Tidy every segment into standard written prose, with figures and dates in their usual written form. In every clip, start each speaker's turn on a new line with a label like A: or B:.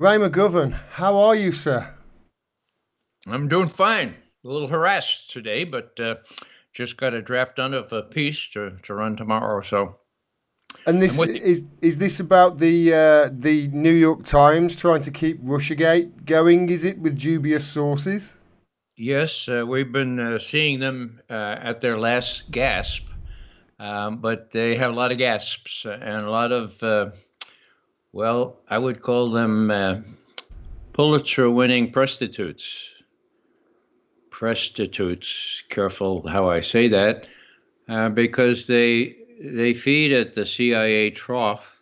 A: Ray McGovern, how are you, sir?
B: I'm doing fine. A little harassed today, but just got a draft done of a piece to run tomorrow. So
A: And
B: I'm
A: this
B: with you.
A: is this about the New York Times trying to keep Russiagate going? Is it with dubious sources?
B: Yes, we've been seeing them at their last gasp, but they have a lot of gasps and a lot of, well, I would call them Pulitzer-winning prostitutes. Prostitutes, careful how I say that, because they feed at the CIA trough.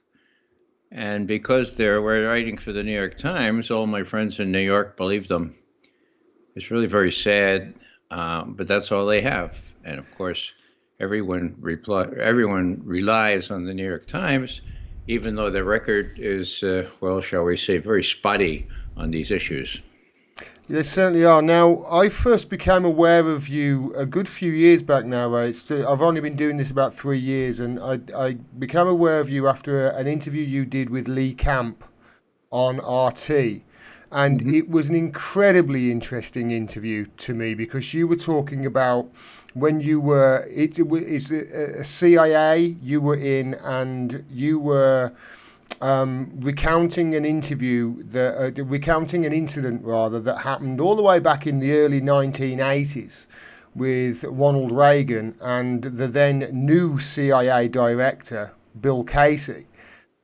B: And because they're writing for the New York Times, all my friends in New York believe them. It's really very sad, but that's all they have. And of course, everyone relies on the New York Times, even though their record is, well, shall we say, very spotty on these issues.
A: They certainly are. Now, I first became aware of you a good few years back now, Ray. I've only been doing this about 3 years, and I became aware of you after an interview you did with Lee Camp on RT. And
B: Hmm.
A: it was an incredibly interesting interview to me because you were talking about when you were, it's a CIA you were in, and you were recounting an interview, recounting an incident rather, that happened all the way back in the early 1980s with Ronald Reagan and the then new CIA director, Bill Casey.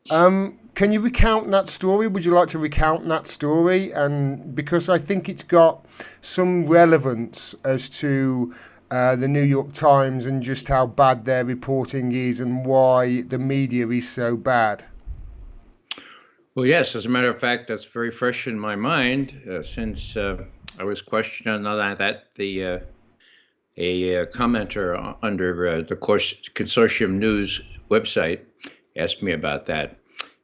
A: Can you recount that story? Would you like to recount that story? And because I think it's got some relevance as to the New York Times and just how bad their reporting is and why the media is so bad.
B: Well, yes, as a matter of fact, that's very fresh in my mind since I was questioned on that. A commenter under the course Consortium News website asked me about that.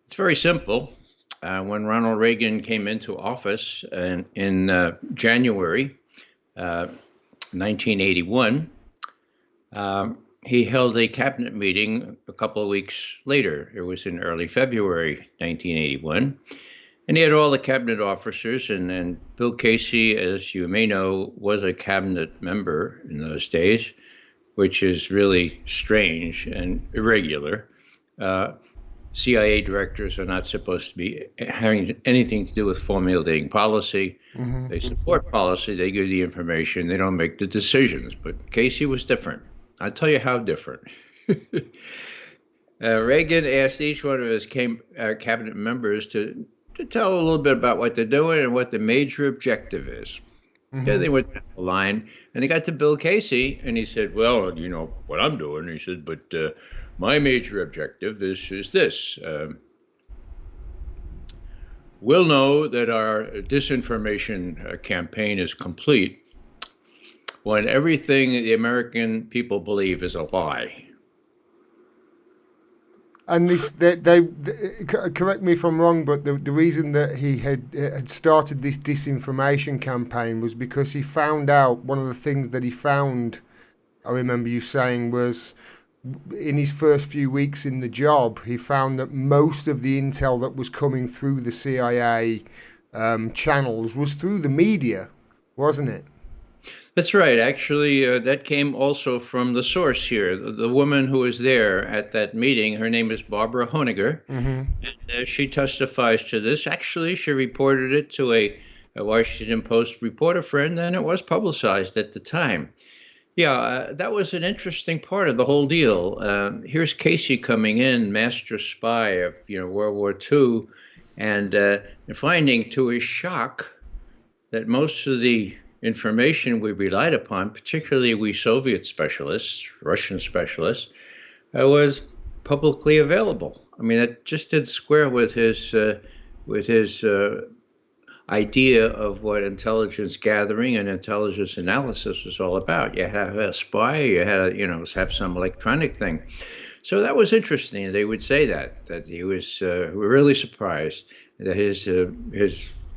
B: It's very simple. When Ronald Reagan came into office in January 1981, he held a cabinet meeting a couple of weeks later. It was in early February 1981. And he had all the cabinet officers, and Bill Casey, as you may know, was a cabinet member in those days, which is really strange and irregular. Uh, CIA directors are not supposed to be having anything to do with formulating policy.
A: Mm-hmm.
B: They support policy, they give the information, they don't make the decisions. But Casey was different. I'll tell you how different. Reagan asked each one of his cabinet members to tell a little bit about what they're doing and what the major objective is. Yeah,
A: Mm-hmm.
B: they went down the line and they got to Bill Casey, and he said, "Well, you know what I'm doing." He said, "But my major objective is this. We'll know that our disinformation campaign is complete when everything the American people believe is a lie."
A: And correct me if I'm wrong, but the reason that he had started this disinformation campaign was because he found out one of the things that he found. I remember you saying was in his first few weeks in the job, he found that most of the intel that was coming through the CIA channels was through the media, wasn't it?
B: That's right. Actually, that came also from the source here. The woman who was there at that meeting, her name is Barbara Honegger.
A: Mm-hmm.
B: She testifies to this. Actually, she reported it to a Washington Post reporter friend, and it was publicized at the time. Yeah, that was an interesting part of the whole deal. Here's Casey coming in, master spy of World War II, and finding to his shock that most of the information we relied upon, particularly we Soviet specialists, Russian specialists, was publicly available. I mean, it just did square with his idea of what intelligence gathering and intelligence analysis was all about. You had to have a spy, you had to, have some electronic thing. So that was interesting. They would say that he was really surprised that his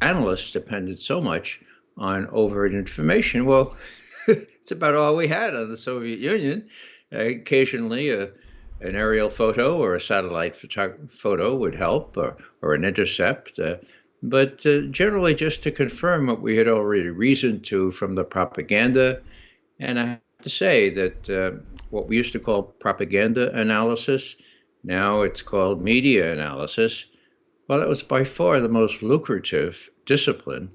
B: analysts depended so much on overt information. Well, it's about all we had on the Soviet Union. Occasionally, an aerial photo or a satellite photo would help, or an intercept. but generally just to confirm what we had already reasoned to from the propaganda. And I have to say that what we used to call propaganda analysis, now it's called media analysis. Well, that was by far the most lucrative discipline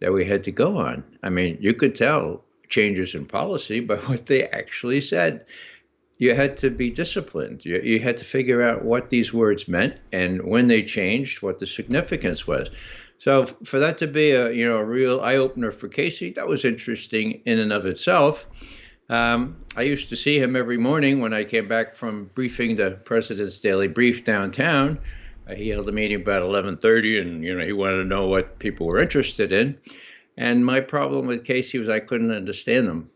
B: that we had to go on. I mean, you could tell changes in policy by what they actually said. You had to be disciplined. You had to figure out what these words meant and when they changed, what the significance was. So for that to be a real eye opener for Casey, that was interesting in and of itself. I used to see him every morning when I came back from briefing the president's daily brief downtown. He held a meeting about 11:30, and he wanted to know what people were interested in. And my problem with Casey was I couldn't understand them.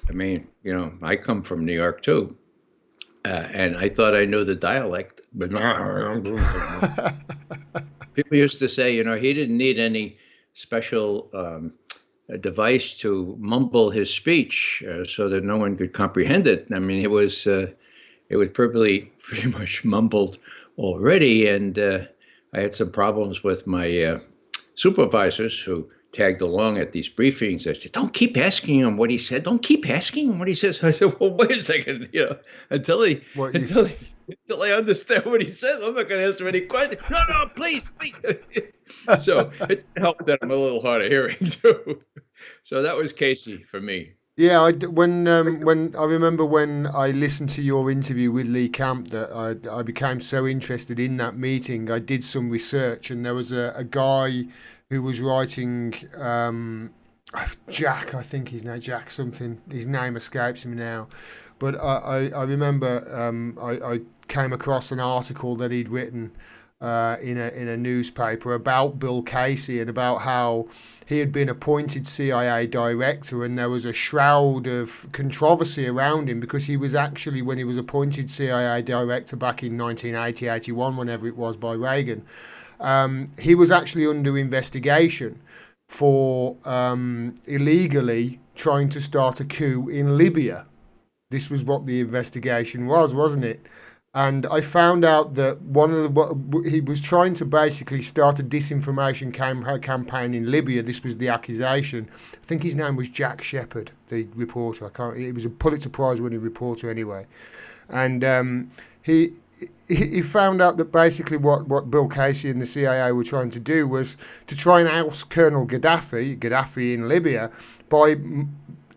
B: I mean, I come from New York too, and I thought I knew the dialect, but people used to say, he didn't need any special device to mumble his speech so that no one could comprehend it. I mean, it was pretty much mumbled already, and I had some problems with my supervisors who tagged along at these briefings. I said, "Don't keep asking him what he said. Don't keep asking him what he says." I said, "Well, wait a second, until I understand what he says, I'm not going to ask him any questions. No, please." So it helped that I'm a little hard of hearing too. So that was Casey for me.
A: Yeah, when I remember when I listened to your interview with Lee Camp, that I became so interested in that meeting. I did some research, and there was a guy who was writing, Jack, I think his name, Jack something. His name escapes me now, but I remember I came across an article that he'd written in a newspaper about Bill Casey and about how he had been appointed CIA director, and there was a shroud of controversy around him because he was actually, when he was appointed CIA director back in 1980, 81, whenever it was, by Reagan, he was actually under investigation for illegally trying to start a coup in Libya. This was what the investigation was, wasn't it? And I found out that he was trying to basically start a disinformation campaign in Libya. This was the accusation. I think his name was Jack Shepard, the reporter. He was a Pulitzer Prize-winning reporter anyway, and he found out that basically what Bill Casey and the CIA were trying to do was to try and oust Colonel Gaddafi in Libya by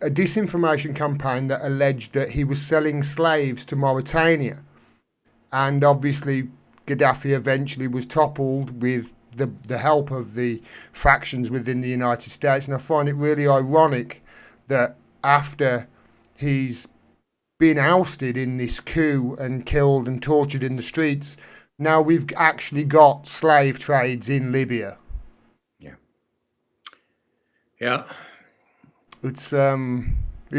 A: a disinformation campaign that alleged that he was selling slaves to Mauritania. And obviously, Gaddafi eventually was toppled with the help of the factions within the United States. And I find it really ironic that after he's been ousted in this coup and killed and tortured in the streets, now we've actually got slave trades in Libya.
B: Yeah. Yeah.
A: It's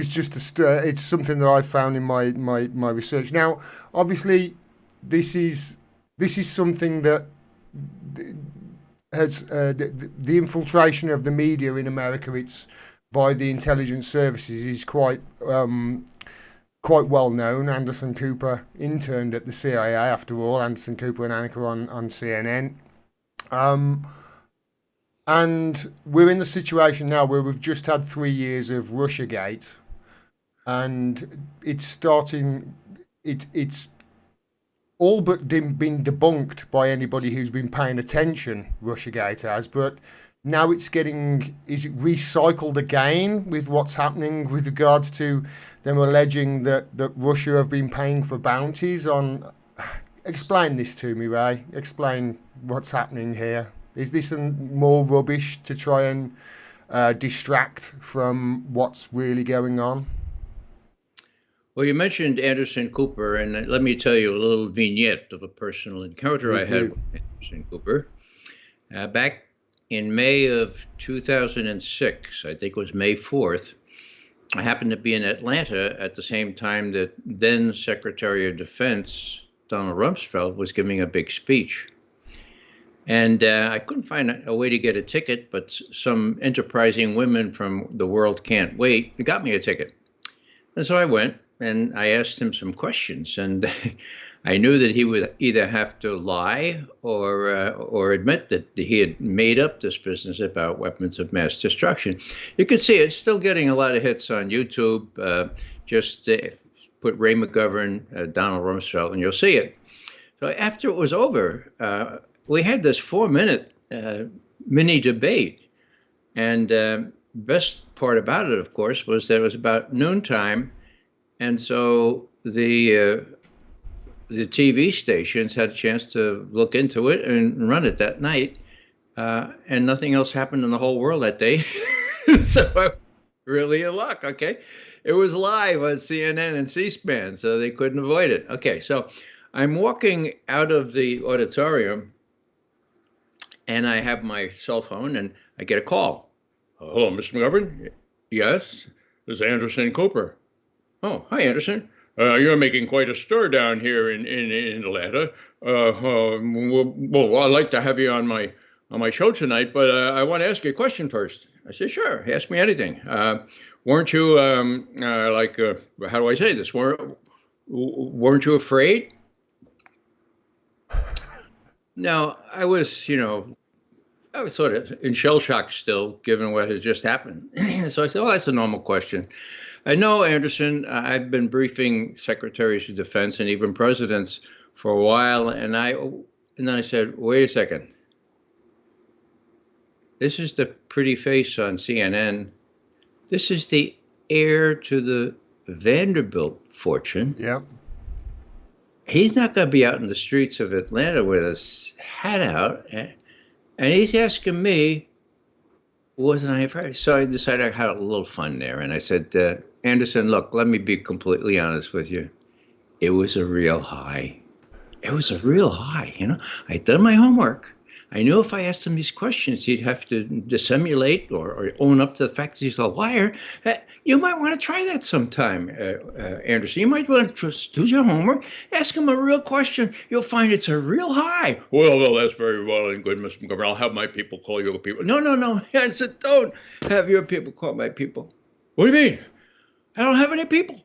A: just it's something that I found in my research. Now, obviously, this is something that has the infiltration of the media in America. It's by the intelligence services is quite well known. Anderson Cooper interned at the CIA, after all. Anderson Cooper, an anchor on CNN. And we're in the situation now where we've just had 3 years of Russiagate, and it's starting. It's all but been debunked by anybody who's been paying attention. Russiagate has, but now is it recycled again with what's happening with regards to them alleging that Russia have been paying for bounties on. Explain this to me, Ray. Explain what's happening here. Is this more rubbish to try and distract from what's really going on?
B: Well, you mentioned Anderson Cooper, and let me tell you a little vignette of a personal encounter I had with Anderson Cooper. Back in May of 2006, I think it was May 4th, I happened to be in Atlanta at the same time that then Secretary of Defense Donald Rumsfeld was giving a big speech. And I couldn't find a way to get a ticket, but some enterprising women from The World Can't Wait got me a ticket. And so I went and I asked him some questions. And I knew that he would either have to lie or admit that he had made up this business about weapons of mass destruction. You can see it's still getting a lot of hits on YouTube. Just put Ray McGovern, Donald Rumsfeld, and you'll see it. So after it was over, we had this 4-minute mini debate. And best part about it, of course, was that it was about noontime. And so the TV stations had a chance to look into it and run it that night. And nothing else happened in the whole world that day. So I really in luck, okay? It was live on CNN and C-SPAN, so they couldn't avoid it. Okay, so I'm walking out of the auditorium, and I have my cell phone, and I get a call. Hello, Mr. McGovern? Yes, this is Anderson Cooper. Oh, hi, Anderson. You're making quite a stir down here in Atlanta. Well, I'd like to have you on my show tonight, but I want to ask you a question first. I said, sure, ask me anything. Weren't you how do I say this? Weren't you afraid? Now, I was sort of in shell shock still, given what had just happened. So I said, well, that's a normal question. I know, Anderson, I've been briefing secretaries of defense and even presidents for a while. And then I said, wait a second. This is the pretty face on CNN. This is the heir to the Vanderbilt fortune.
A: Yeah.
B: He's not going to be out in the streets of Atlanta with his hat out. And he's asking me, wasn't I afraid? So I decided I had a little fun there. And I said, Anderson, look, let me be completely honest with you. It was a real high. It was a real high. I'd done my homework. I knew if I asked him these questions, he'd have to dissimulate or own up to the fact that he's a liar. You might want to try that sometime, Anderson. You might want to just do your homework, ask him a real question. You'll find it's a real high. Well, that's very well and good, Mr. McGovern. I'll have my people call your people. No. I said, don't have your people call my people. What do you mean? I don't have any people.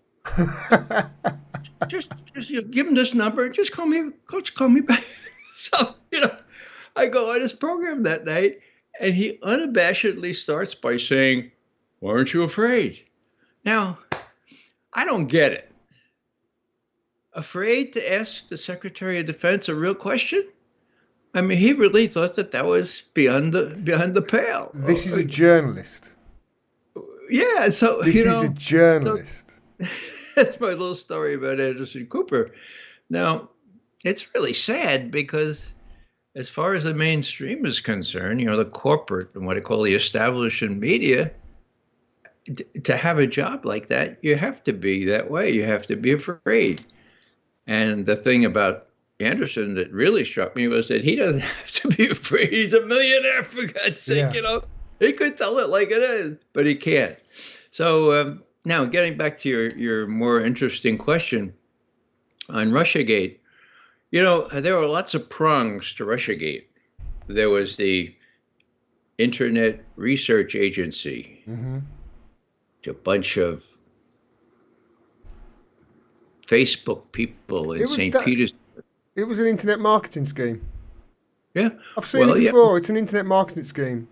B: just give him this number and just call me. Coach, call me back. So, I go on his program that night, and he unabashedly starts by saying, weren't you afraid? Now, I don't get it. Afraid to ask the Secretary of Defense a real question? I mean, he really thought that was beyond the pale.
A: This is a journalist.
B: Yeah, so,
A: This is a journalist.
B: So, that's my little story about Anderson Cooper. Now, it's really sad because as far as the mainstream is concerned, the corporate and what I call the establishment media, to have a job like that, you have to be that way. You have to be afraid. And the thing about Anderson that really struck me was that he doesn't have to be afraid. He's a millionaire, for God's sake, He could tell it like it is, but he can't. So now getting back to your more interesting question on Russiagate, there were lots of prongs to Russiagate. There was the Internet Research Agency, a bunch of Facebook people in St. Petersburg.
A: It was an internet marketing scheme.
B: Yeah.
A: I've seen it before. Yeah. It's an internet marketing scheme.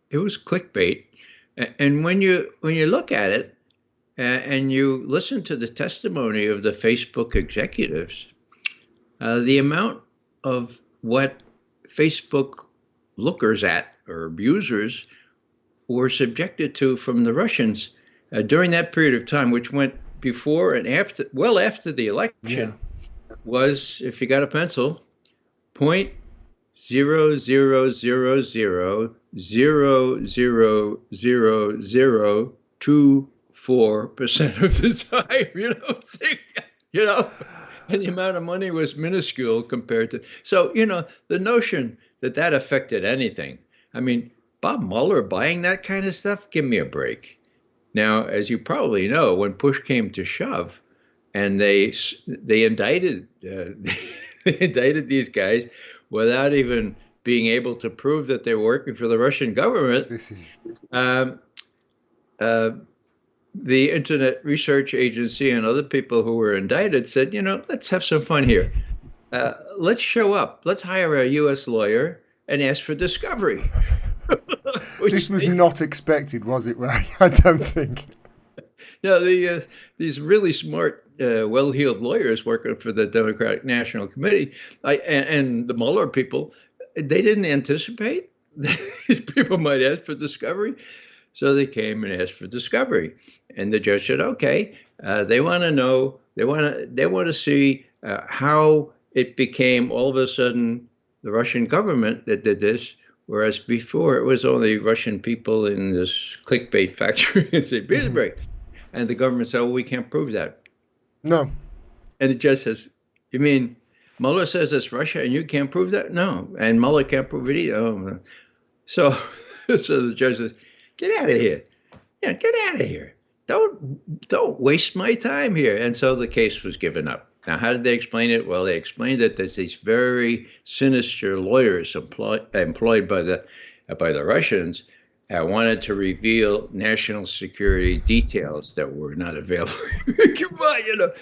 B: It was clickbait. And when you look at it and you listen to the testimony of the Facebook executives, the amount of what Facebook lookers at or abusers were subjected to from the Russians during that period of time, which went before and after, well after the election, was, if you got a pencil, 0.00000024% of the time. And the amount of money was minuscule compared to. So, the notion that affected anything. I mean, Bob Mueller buying that kind of stuff, give me a break. Now, as you probably know, when push came to shove, and they indicted they indicted these guys without even being able to prove that they were working for the Russian government. the Internet Research Agency and other people who were indicted said, let's have some fun here. Let's show up. Let's hire a U.S. lawyer and ask for discovery.
A: This was not expected, was it, Ray? I don't think.
B: No, these really smart, well-heeled lawyers working for the Democratic National Committee and the Mueller people, they didn't anticipate these people might ask for discovery. So they came and asked for discovery. And the judge said, okay, they want to know, they want to see how it became all of a sudden the Russian government that did this, whereas before it was only Russian people in this clickbait factory in St. Petersburg. And the government said, well, we can't prove that.
A: No.
B: And the judge says, you mean Mueller says it's Russia and you can't prove that? No. And Mueller can't prove it either. Oh, no. So the judge says, get out of here. Yeah, get out of here. Don't waste my time here. And so the case was given up. Now, how did they explain it? Well, they explained that there's these very sinister lawyers employed by the Russians wanted to reveal national security details that were not available. Come on,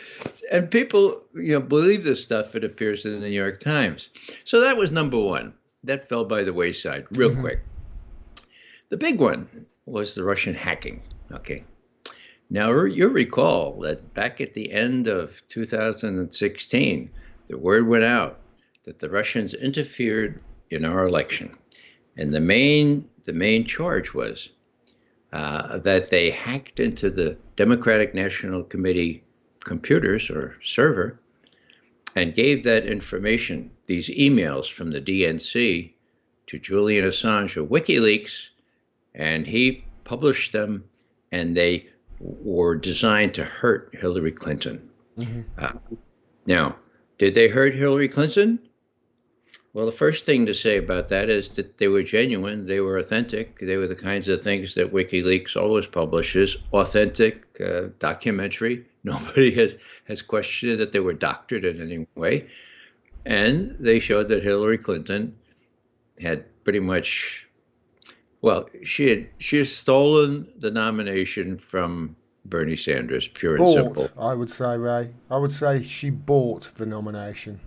B: And people, believe this stuff. It appears in the New York Times. So that was number one. That fell by the wayside real quick. The big one was the Russian hacking. Okay. Now, you'll recall that back at the end of 2016, the word went out that the Russians interfered in our election. And the main charge was that they hacked into the Democratic National Committee computers or server and gave that information, these emails from the DNC, to Julian Assange of WikiLeaks, and he published them, and they were designed to hurt Hillary Clinton. Now, did they hurt Hillary Clinton? Well, the first thing to say about that is that they were genuine, they were authentic, they were the kinds of things that WikiLeaks always publishes, authentic, documentary. Nobody has questioned that they were doctored in any way. And they showed that Hillary Clinton had pretty much, well, she had stolen the nomination from Bernie Sanders, pure and simple.
A: I would say, Ray. I would say she bought the nomination.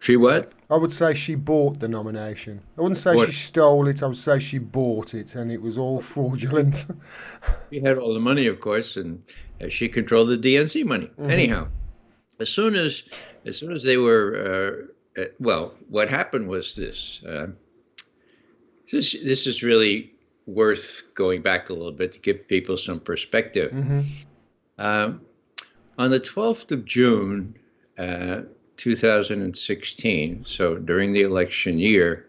B: She what?
A: I would say she bought the nomination. I wouldn't say she stole it. I would say she bought it, and it was all fraudulent.
B: She had all the money, of course, and she controlled the DNC money. Anyhow, as soon as they were, what happened was this. This is really worth going back a little bit to give people some perspective. On the 12th of June, 2016, so during the election year,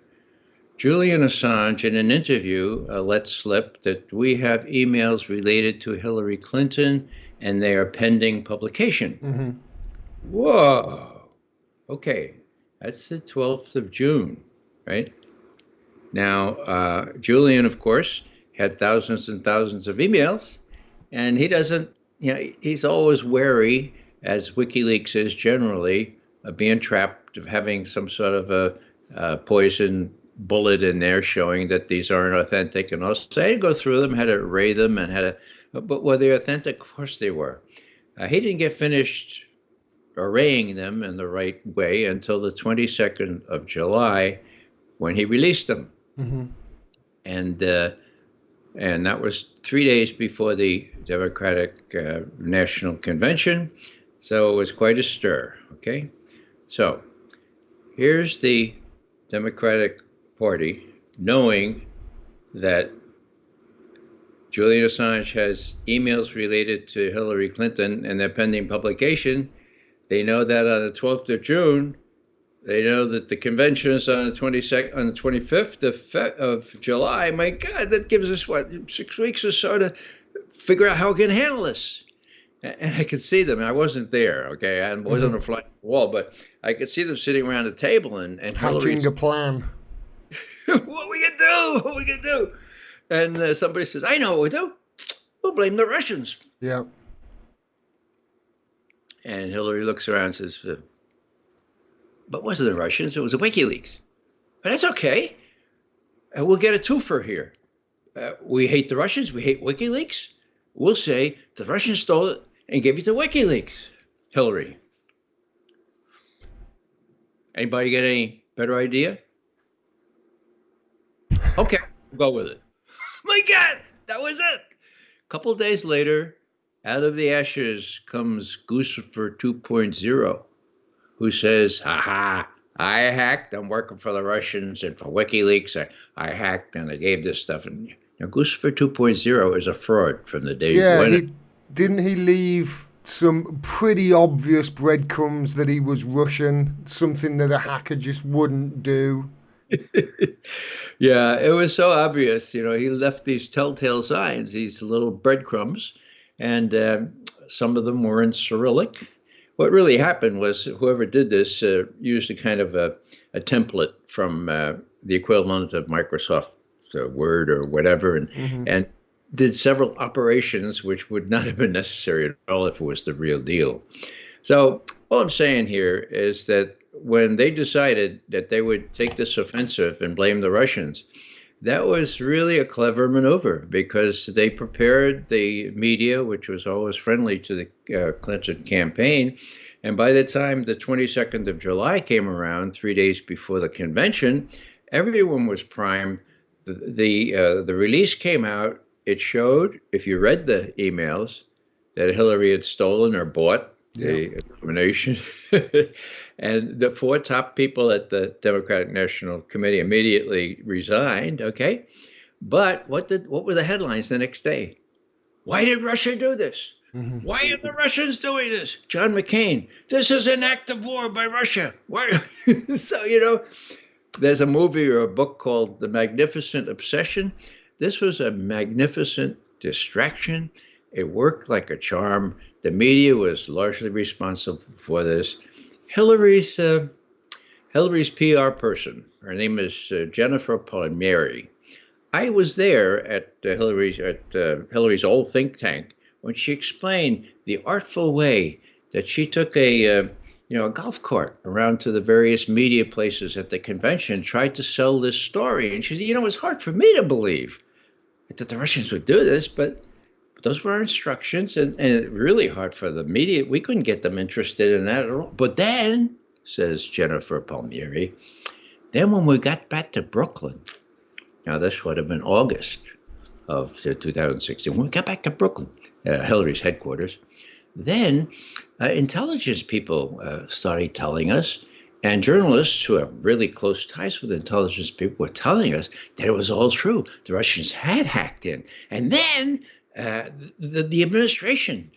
B: Julian Assange, in an interview, let slip that we have emails related to Hillary Clinton and they are pending publication. Whoa. Okay, that's the 12th of June, right? Now, Julian, of course, had thousands and thousands of emails, and he doesn't, he's always wary, as WikiLeaks is generally, of being trapped, of having some sort of a poison bullet in there showing that these aren't authentic. And also, I had to go through them, had to array them, and but were they authentic? Of course they were. He didn't get finished arraying them in the right way until the 22nd of July, when he released them. And that was 3 days before the Democratic National Convention. So it was quite a stir, okay? So here's the Democratic Party knowing that Julian Assange has emails related to Hillary Clinton and they're pending publication. They know that on the 12th of June, they know that the convention is on the 22nd, on the 25th of July. My God, that gives us, 6 weeks or so to figure out how we can handle this. And I could see them. I wasn't there, okay? I wasn't on a fly wall, but I could see them sitting around a table and
A: hatching a plan.
B: What are we gonna do? What are we gonna do? And somebody says, I know what we'll do. We'll blame the Russians.
A: Yeah.
B: And Hillary looks around and says, but it wasn't the Russians, it was the WikiLeaks. But that's okay. We'll get a twofer here. We hate the Russians, we hate WikiLeaks. we'll say the Russians stole it and gave it to WikiLeaks. Hillary. Anybody get any better idea? Okay, we'll go with it. My God, that was it. A couple of days later, out of the ashes comes Guccifer 2.0, who says, "Ha, I hacked. I'm working for the Russians and for WikiLeaks. I hacked and I gave this stuff." And Guccifer 2.0 is a fraud from the day
A: Yeah, didn't he leave some pretty obvious breadcrumbs that he was Russian, something that a hacker just wouldn't do.
B: Yeah, it was so obvious. He left these telltale signs, these little breadcrumbs, and some of them were in Cyrillic. What really happened was whoever did this used a kind of a template from the equivalent of Microsoft Word or whatever, and did several operations which would not have been necessary at all if it was the real deal. So all I'm saying here is that when they decided that they would take this offensive and blame the Russians, that was really a clever maneuver because they prepared the media, which was always friendly to the Clinton campaign. And by the time the 22nd of July came around, 3 days before the convention, everyone was primed. The release came out. It showed, if you read the emails, that Hillary had stolen or bought the nomination. And the 4 top people at the Democratic National Committee immediately resigned, okay? But what were the headlines the next day? Why did Russia do this? Why are the Russians doing this? John McCain, this is an act of war by Russia. Why? So, there's a movie or a book called The Magnificent Obsession. This was a magnificent distraction. It worked like a charm. The media was largely responsible for this. Hillary's PR person, her name is Jennifer Palmieri. I was there at Hillary's old think tank when she explained the artful way that she took a golf cart around to the various media places at the convention, tried to sell this story. And she said, it's hard for me to believe that the Russians would do this, but those were our instructions, and really hard for the media. We couldn't get them interested in that at all. But then, says Jennifer Palmieri, then when we got back to Brooklyn, now this would have been August of 2016, when we got back to Brooklyn, Hillary's headquarters, then intelligence people started telling us, and journalists who have really close ties with intelligence people were telling us that it was all true. The Russians had hacked in. And then the administration,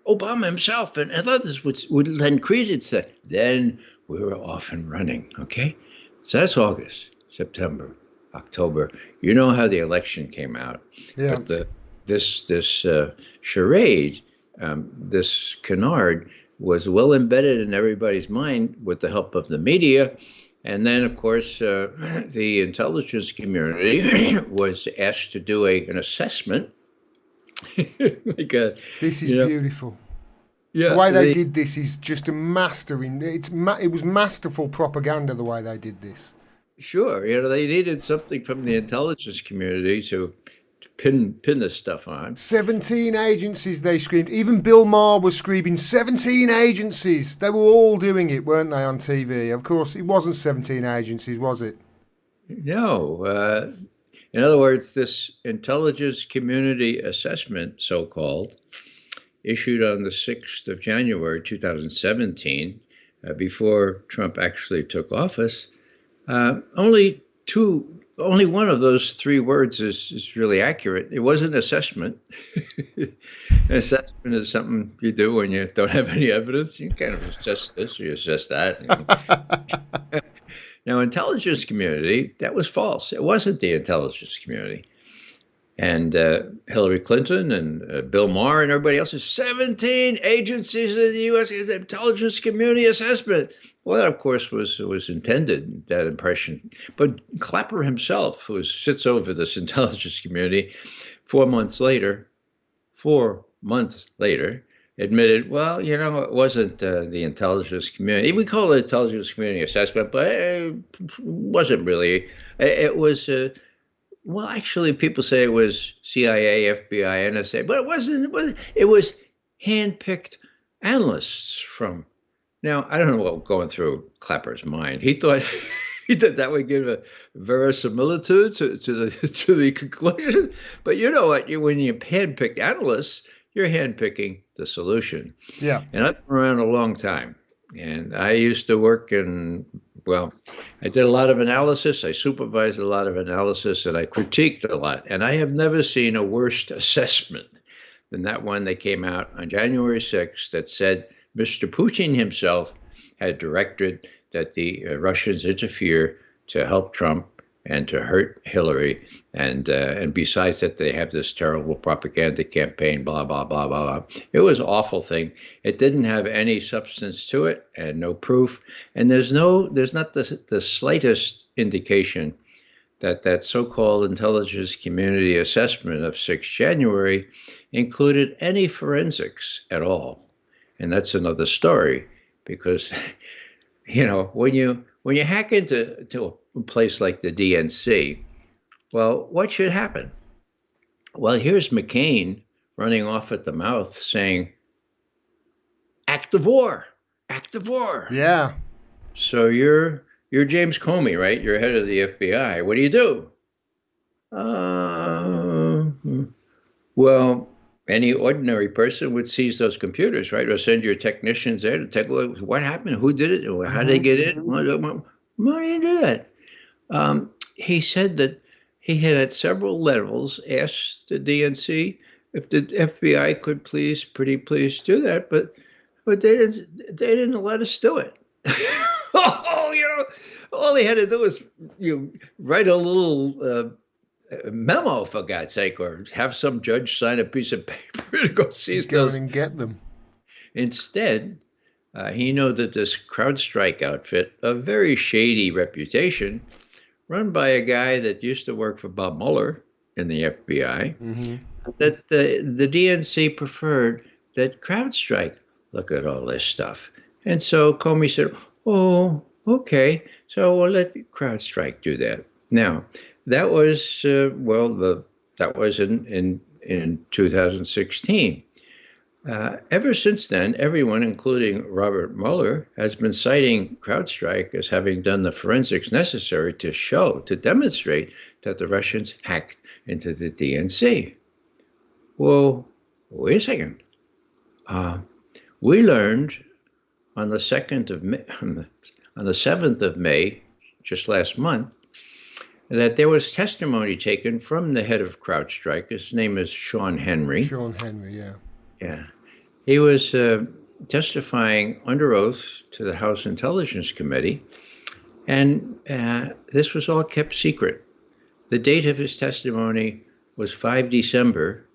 B: Obama himself and others would lend credence to that. Then we were off and running, okay? So that's August, September, October. You know how the election came out.
A: Yeah.
B: But this charade, this canard, was well embedded in everybody's mind with the help of the media. And then, of course, the intelligence community was asked to do an assessment.
A: This is beautiful. Yeah, the way they did this is just a mastering. It was masterful propaganda the way they did this.
B: Sure, they needed something from the intelligence community to pin this stuff on.
A: 17 agencies, they screamed. Even Bill Maher was screaming, 17 agencies. They were all doing it, weren't they, on TV? Of course, it wasn't 17 agencies, was it?
B: No. In other words, this intelligence community assessment, so-called, issued on the 6th of January, 2017, before Trump actually took office, only one of those 3 words is really accurate. It was an assessment. An assessment is something you do when you don't have any evidence. You kind of assess this or you assess that. Now, intelligence community, that was false. It wasn't the intelligence community. And Hillary Clinton and Bill Maher and everybody else is 17 agencies of the U.S. intelligence community assessment. Well, that, of course, was intended, that impression. But Clapper himself, who sits over this intelligence community, 4 months later, admitted, well, it wasn't the intelligence community. We call it intelligence community assessment, but it wasn't really. It was Well, actually, people say it was CIA, FBI, NSA, but it wasn't. It was handpicked analysts from. Now, I don't know what was going through Clapper's mind. He thought he thought that would give a verisimilitude to the to the conclusion. But you know what? When you handpick analysts, you're handpicking the solution.
A: Yeah.
B: And I've been around a long time. And I used to work in, well, I did a lot of analysis. I supervised a lot of analysis and I critiqued a lot. And I have never seen a worse assessment than that one that came out on January 6th that said Mr. Putin himself had directed that the Russians interfere to help Trump and to hurt Hillary, and besides that, they have this terrible propaganda campaign, blah blah blah blah blah. It was an awful thing. It didn't have any substance to it and no proof, and there's not the slightest indication that that so-called intelligence community assessment of 6 January included any forensics at all, and that's another story because when you hack into a place like the DNC, well, what should happen? Well, here's McCain running off at the mouth saying, "Act of war, act of war."
A: Yeah.
B: So you're James Comey, right? You're head of the FBI. What do you do? Well, any ordinary person would seize those computers, right? Or send your technicians there to take a look. What happened? Who did it? How did they get in? Why do you do that? He said that he had at several levels asked the DNC if the FBI could please do that, but they didn't let us do it. All he had to do was write a little memo, for God's sake, or have some judge sign a piece of paper to go seize those
A: and get them.
B: Instead, he knew that this CrowdStrike outfit, a very shady reputation, run by a guy that used to work for Bob Mueller in the FBI, that the DNC preferred that CrowdStrike look at all this stuff. And so Comey said, "Oh, okay, so we'll let CrowdStrike do that." Now, that was that was in 2016. Ever since then, everyone, including Robert Mueller, has been citing CrowdStrike as having done the forensics necessary to demonstrate that the Russians hacked into the DNC. Well, wait a second. We learned on the 7th of May, just last month, that there was testimony taken from the head of CrowdStrike. His name is Sean Henry.
A: Sean Henry, yeah.
B: Yeah. He was testifying under oath to the House Intelligence Committee, and this was all kept secret. The date of his testimony was 5 December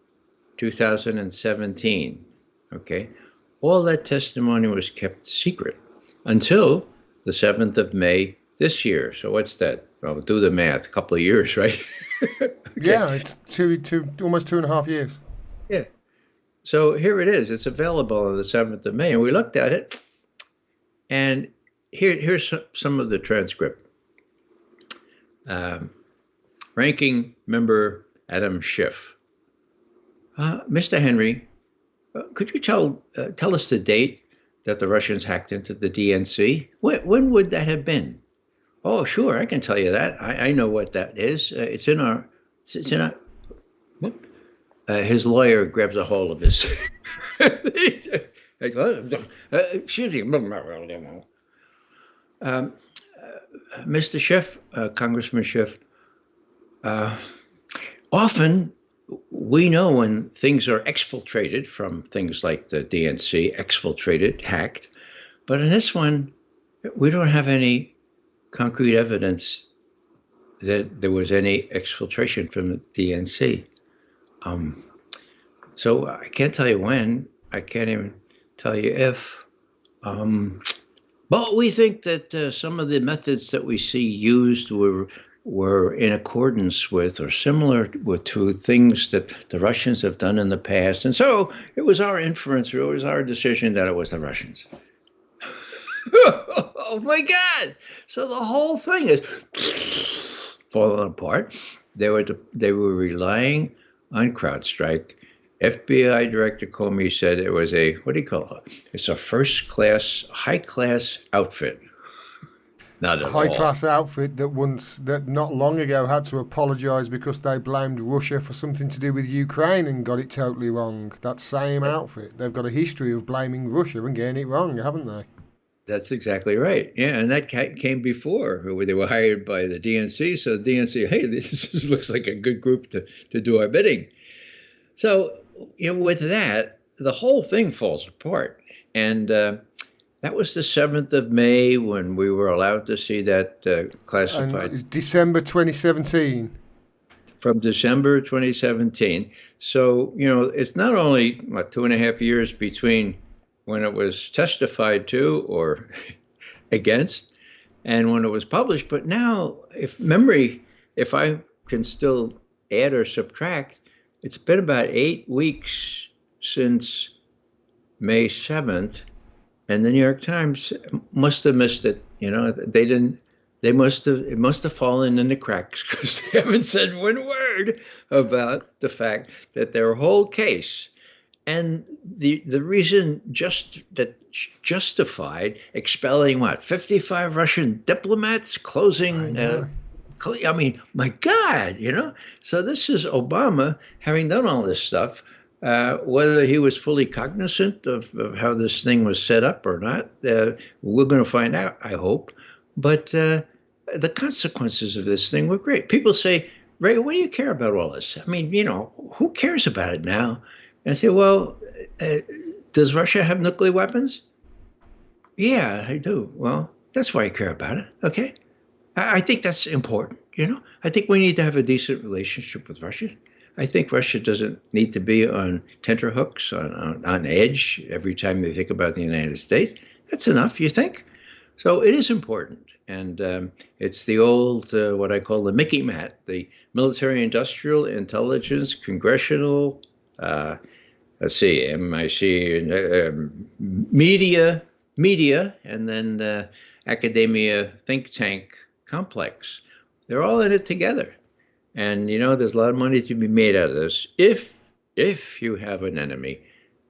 B: 2017. Okay? All that testimony was kept secret until the 7th of May this year. So what's that? Well, do the math. A couple of years, right?
A: Okay. Yeah, it's almost 2.5 years.
B: Yeah. So here it is. It's available on the 7th of May. And we looked at it. And here's some of the transcript. Ranking Member Adam Schiff. Mr. Henry, could you tell us the date that the Russians hacked into the DNC? When would that have been? Oh, sure, I can tell you that. I know what that is. It's in our. His lawyer grabs a hold of his. Excuse me, Mr. Schiff, Congressman Schiff. Often we know when things are exfiltrated from things like the DNC, hacked, but in this one, we don't have any concrete evidence that there was any exfiltration from the DNC. So I can't tell you when. I can't even tell you if. But we think that some of the methods that we see used were in accordance with or similar to things that the Russians have done in the past. And so it was our inference, or it was our decision that it was the Russians. Oh my God. So the whole thing is fallen apart. They were relying on CrowdStrike. FBI Director Comey said it was a, what do you call it? It's a first-class, high-class outfit. Not at
A: High
B: all.
A: class outfit that not long ago had to apologise because they blamed Russia for something to do with Ukraine and got it totally wrong. That same outfit, they've got a history of blaming Russia and getting it wrong, haven't they?
B: That's exactly right. Yeah, and that came before where they were hired by the DNC. So the DNC, hey, looks like a good group to do our bidding. So, with that, the whole thing falls apart. And that was the 7th of May when we were allowed to see that
A: And
B: classified
A: it's December 2017.
B: from December 2017. So, it's not only 2.5 years between when it was testified to or against and when it was published. But now, if I can still add or subtract, it's been about 8 weeks since May 7th, and the New York Times must have missed it. They didn't. It must have fallen in the cracks because they haven't said one word about the fact that their whole case and the reason justified expelling 55 Russian diplomats, closing. I mean, my God, So this is Obama having done all this stuff. Whether he was fully cognizant of how this thing was set up or not, we're going to find out, I hope. But the consequences of this thing were great. People say, Ray, what do you care about all this? I mean, who cares about it now? And I say, well, does Russia have nuclear weapons? Yeah, I do. Well, that's why I care about it. Okay. I think that's important. I think we need to have a decent relationship with Russia. I think Russia doesn't need to be on tenterhooks, on edge every time they think about the United States. That's enough, you think? So it is important. And it's the old, what I call the Mickey Mat, the military industrial intelligence congressional, MIC, media, and then academia think tank complex. They're all in it together. And, there's a lot of money to be made out of this if you have an enemy.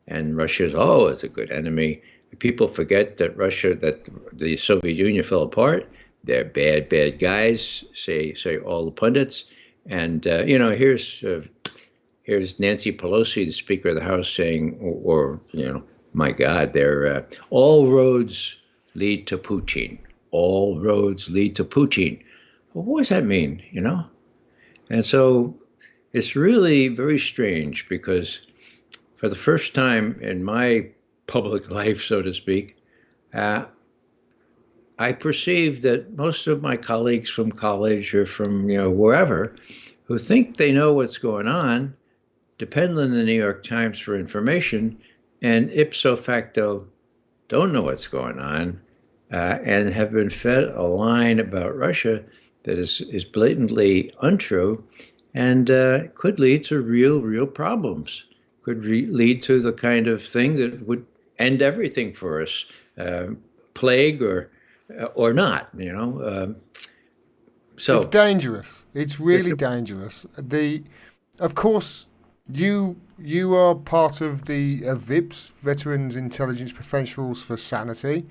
B: And Russia's always a good enemy. People forget that the Soviet Union fell apart. They're bad, bad guys, say all the pundits. And, here's Nancy Pelosi, the Speaker of the House, saying, my God, they're all roads lead to Putin. All roads lead to Putin. Well, what does that mean, And so it's really very strange because for the first time in my public life, so to speak, I perceive that most of my colleagues from college or from wherever who think they know what's going on depend on the New York Times for information and ipso facto don't know what's going on and have been fed a line about Russia that is blatantly untrue and could lead to real problems, could lead to the kind of thing that would end everything for us, plague or not, So
A: it's dangerous. It's really dangerous. Of course, you are part of the VIPS, Veterans Intelligence Professionals for Sanity,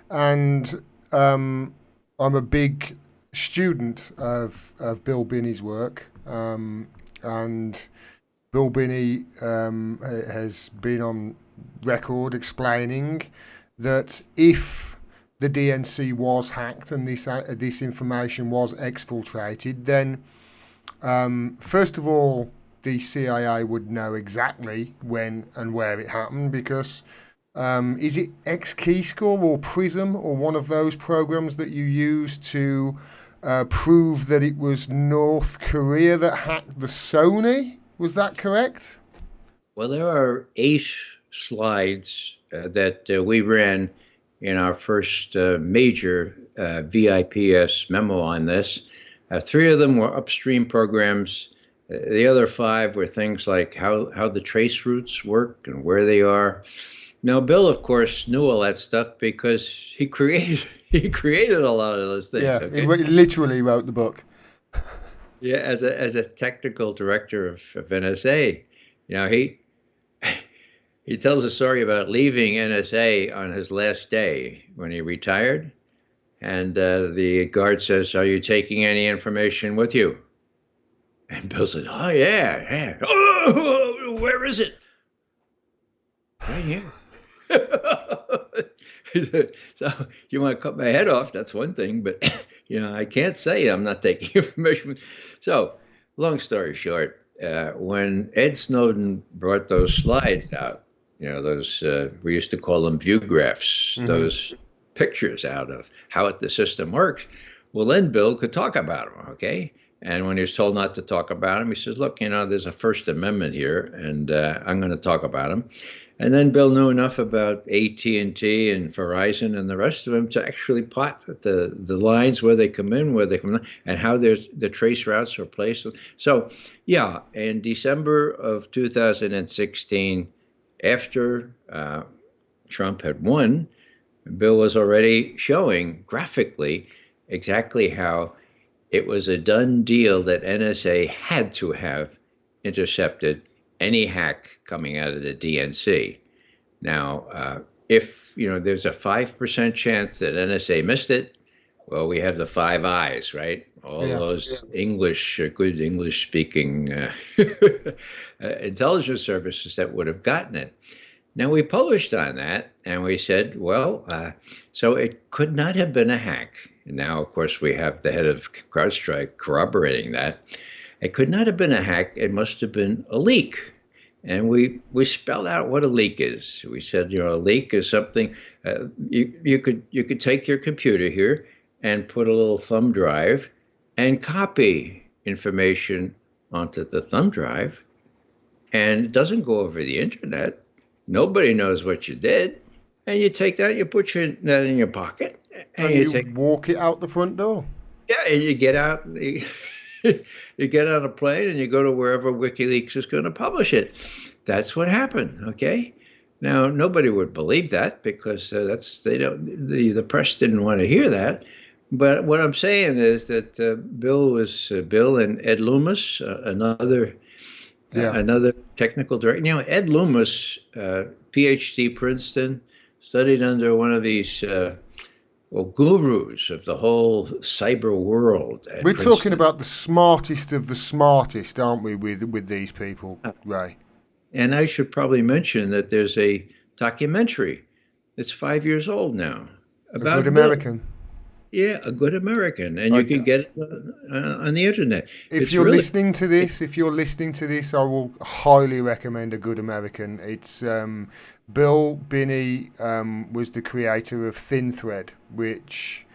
A: and I'm a big student of Bill Binney's work, and Bill Binney has been on record explaining that if the DNC was hacked and this information was exfiltrated, then first of all, the CIA would know exactly when and where it happened because is it X-Keyscore or Prism or one of those programs that you use to prove that it was North Korea that hacked the Sony? Was that correct?
B: Well, there are 8 slides that we ran in our first major VIPS memo on this. 3 of them were upstream programs. The other 5 were things like how the trace routes work and where they are. Now, Bill, of course, knew all that stuff because he created a lot of those things.
A: Yeah,
B: okay?
A: he literally wrote the book.
B: Yeah, as a technical director of NSA, he he tells a story about leaving NSA on his last day when he retired, and the guard says, "Are you taking any information with you?" And Bill says, "Oh yeah, yeah. Oh, where is it? Right here." So you want to cut my head off? That's one thing, but I can't say I'm not taking information. So, long story short, when Ed Snowden brought those slides out, those we used to call them view graphs,
A: Hmm.
B: those pictures out of how the system works. Well, then Bill could talk about them, okay? And when he was told not to talk about them, he says, "Look, there's a First Amendment here, and I'm going to talk about them." And then Bill knew enough about AT&T and Verizon and the rest of them to actually plot the lines where they come in, where they come in, and how the trace routes are placed. So, yeah, in December of 2016, after Trump had won, Bill was already showing graphically exactly how it was a done deal that NSA had to have intercepted any hack coming out of the DNC. Now, if there's a 5% chance that NSA missed it, well, we have the Five Eyes, right? All
A: Yeah.
B: those good English-speaking intelligence services that would have gotten it. Now, we published on that, and we said, well, so it could not have been a hack. And now, of course, we have the head of CrowdStrike corroborating that. It could not have been a hack. It must have been a leak. And we spelled out what a leak is. We said, a leak is something you could take your computer here and put a little thumb drive and copy information onto the thumb drive, and it doesn't go over the internet. Nobody knows what you did, and you take that, you put that in your pocket, and
A: And
B: you
A: you
B: take
A: walk it out the front door.
B: and you get out. You get on a plane and you go to wherever WikiLeaks is going to publish it. That's what happened. Okay. Now nobody would believe that because the press didn't want to hear that. But what I'm saying is that Bill and Ed Loomis,
A: Yeah.
B: another technical director. Ed Loomis, PhD, Princeton, studied under one of these gurus of the whole cyber world at
A: We're talking
B: Princeton.
A: about the smartest of the smartest, aren't we, with these people, Ray?
B: And I should probably mention that there's a documentary that's 5 years old now
A: A good
B: about Bill.
A: American.
B: Yeah, A Good American, and you
A: I,
B: can get it on the internet.
A: if
B: It's
A: you're
B: really
A: listening to this, I will highly recommend A Good American. It's Bill Binney was the creator of Thin Thread, which,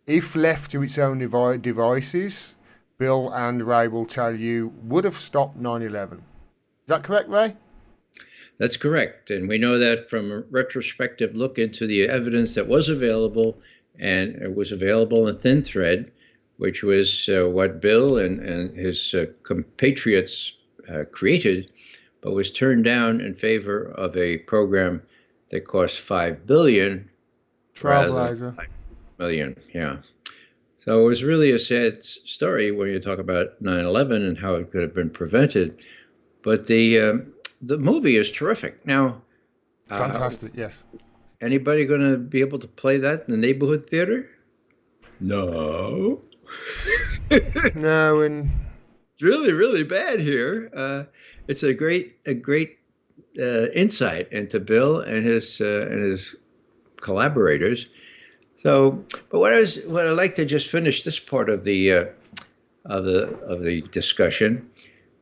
A: if left to its own devices, Bill and Ray will tell you would have stopped 9/11. Is that correct, Ray?
B: That's correct, and we know that from a retrospective look into the evidence that was available, and it was available in Thin Thread, which was what Bill and his compatriots created, but was turned down in favor of a program that cost $5 billion rather than
A: Trailblazer.
B: $5 million. Yeah. So it was really a sad story when you talk about 9/11 and how it could have been prevented. But the movie is terrific. Now, uh,
A: Fantastic, yes.
B: anybody going to be able to play that in the neighborhood theater? No. It's
A: No, and
B: really, really bad here. It's a great insight into Bill and his collaborators. So, but what I'd like to just finish this part of the discussion.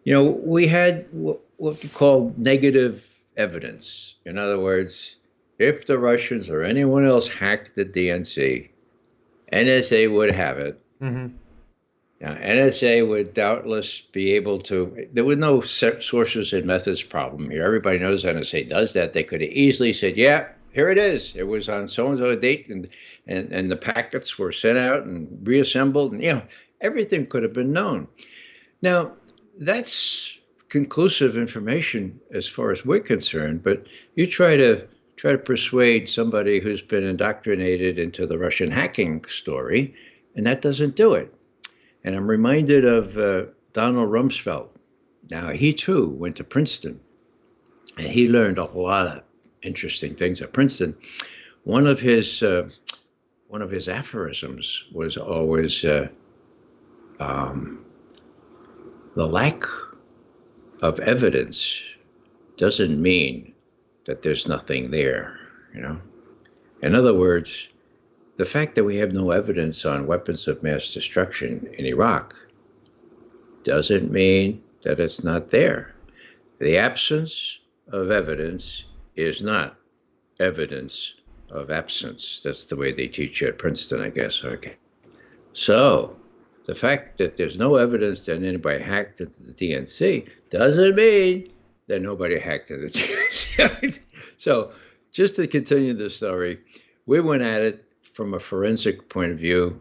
B: We had what we call negative evidence. In other words, if the Russians or anyone else hacked the DNC, NSA would have it.
A: hmm
B: Now, NSA would doubtless be able to. There were no sources and methods problem here. Everybody knows NSA does that. They could have easily said, "Yeah, here it is. It was on so and so date, and the packets were sent out and reassembled, and everything could have been known." Now, that's conclusive information as far as we're concerned. But you try to persuade somebody who's been indoctrinated into the Russian hacking story, and that doesn't do it. And I'm reminded of Donald Rumsfeld. Now, he too went to Princeton, and he learned a lot of interesting things at Princeton. One of his aphorisms was always the lack of evidence doesn't mean that there's nothing there. In other words, the fact that we have no evidence on weapons of mass destruction in Iraq doesn't mean that it's not there. The absence of evidence is not evidence of absence. That's the way they teach you at Princeton, I guess. Okay. So the fact that there's no evidence that anybody hacked into the DNC doesn't mean that nobody hacked into the DNC. So just to continue the story, we went at it from a forensic point of view.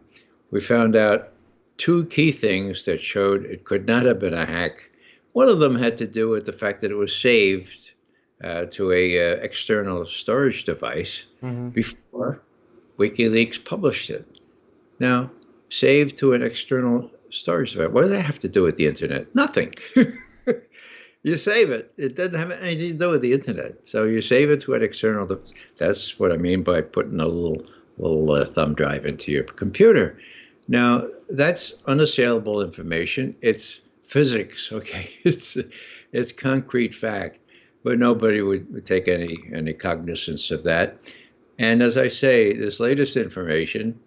B: We found out two key things that showed it could not have been a hack. One of them had to do with the fact that it was saved to a external storage device before WikiLeaks published it. Now, saved to an external storage device. What does that have to do with the internet? Nothing. You save it. It doesn't have anything to do with the internet. So you save it to an external. That's what I mean by putting a little thumb drive into your computer. Now, that's unassailable information. It's physics, okay? It's concrete fact, but nobody would take any cognizance of that. And as I say, this latest information,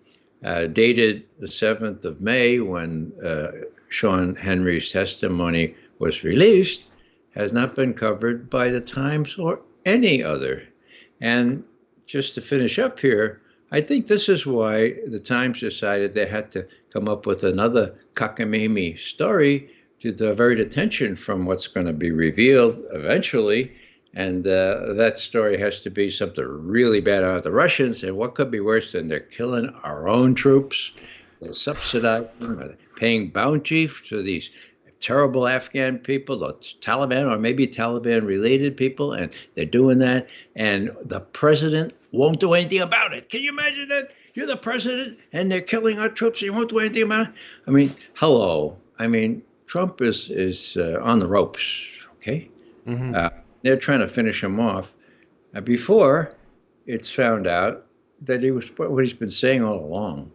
B: dated the 7th of May, when Sean Henry's testimony was released, has not been covered by the Times or any other. And just to finish up here, I think this is why the Times decided they had to come up with another cockamamie story to divert attention from what's going to be revealed eventually. And that story has to be something really bad about the Russians. And what could be worse than they're killing our own troops? They're subsidizing, or paying bounty to these terrible Afghan people, the Taliban, or maybe Taliban-related people, and they're doing that. And the president won't do anything about it. Can you imagine that? You're the president, and they're killing our troops, and you won't do anything about it? I mean, hello. I mean, Trump is on the ropes, okay? They're trying to finish him off. Before it's found out that he was what he's been saying all along,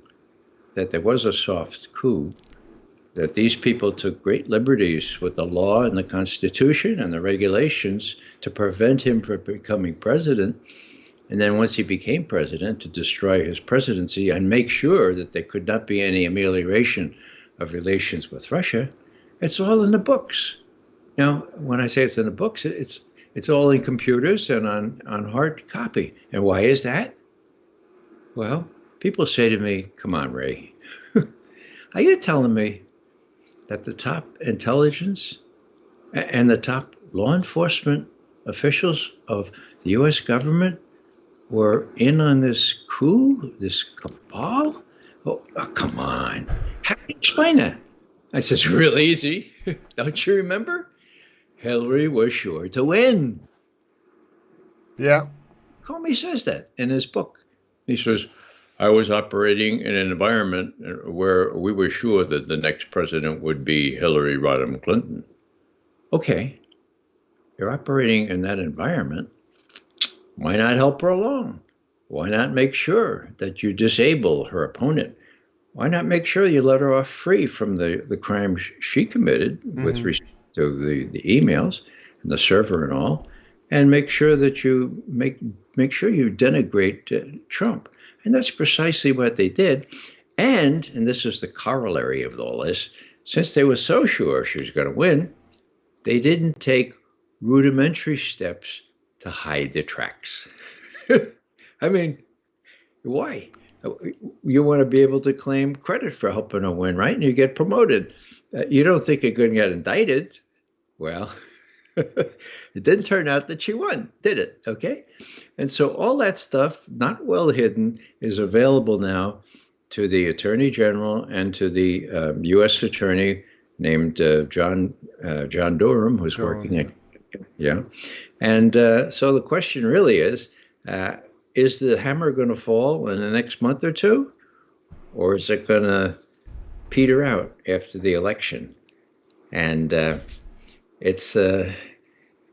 B: that there was a soft coup, that these people took great liberties with the law and the Constitution and the regulations to prevent him from becoming president. And then once he became president, to destroy his presidency and make sure that there could not be any amelioration of relations with Russia. It's all in the books. Now, when I say it's in the books, it's all in computers and on hard copy. And why is that? Well, people say to me, come on, Ray, are you telling me that the top intelligence and the top law enforcement officials of the U.S. government were in on this coup, this cabal? Oh, come on. How do you explain that? I said, it's real easy. Don't you remember? Hillary was sure to win.
A: Yeah.
B: Comey says that in his book. He says, I was operating in an environment where we were sure that the next president would be Hillary Rodham Clinton. Okay, you're operating in that environment. Why not help her along? Why not make sure that you disable her opponent? Why not make sure you let her off free from the crime she committed with respect to the emails and the server and all, and make sure that you make sure you denigrate Trump? And that's precisely what they did. And this is the corollary of all this, since they were so sure she was going to win, they didn't take rudimentary steps to hide their tracks. I mean, why? You want to be able to claim credit for helping her win, right? And you get promoted. You don't think you're going to get indicted. Well, it didn't turn out that she won, did it? Okay. And so all that stuff, not well hidden, is available now to the Attorney General and to the U.S. Attorney named John Durham, who's working at, And so the question really is the hammer going to fall in the next month or two? Or is it going to peter out after the election, and it's uh,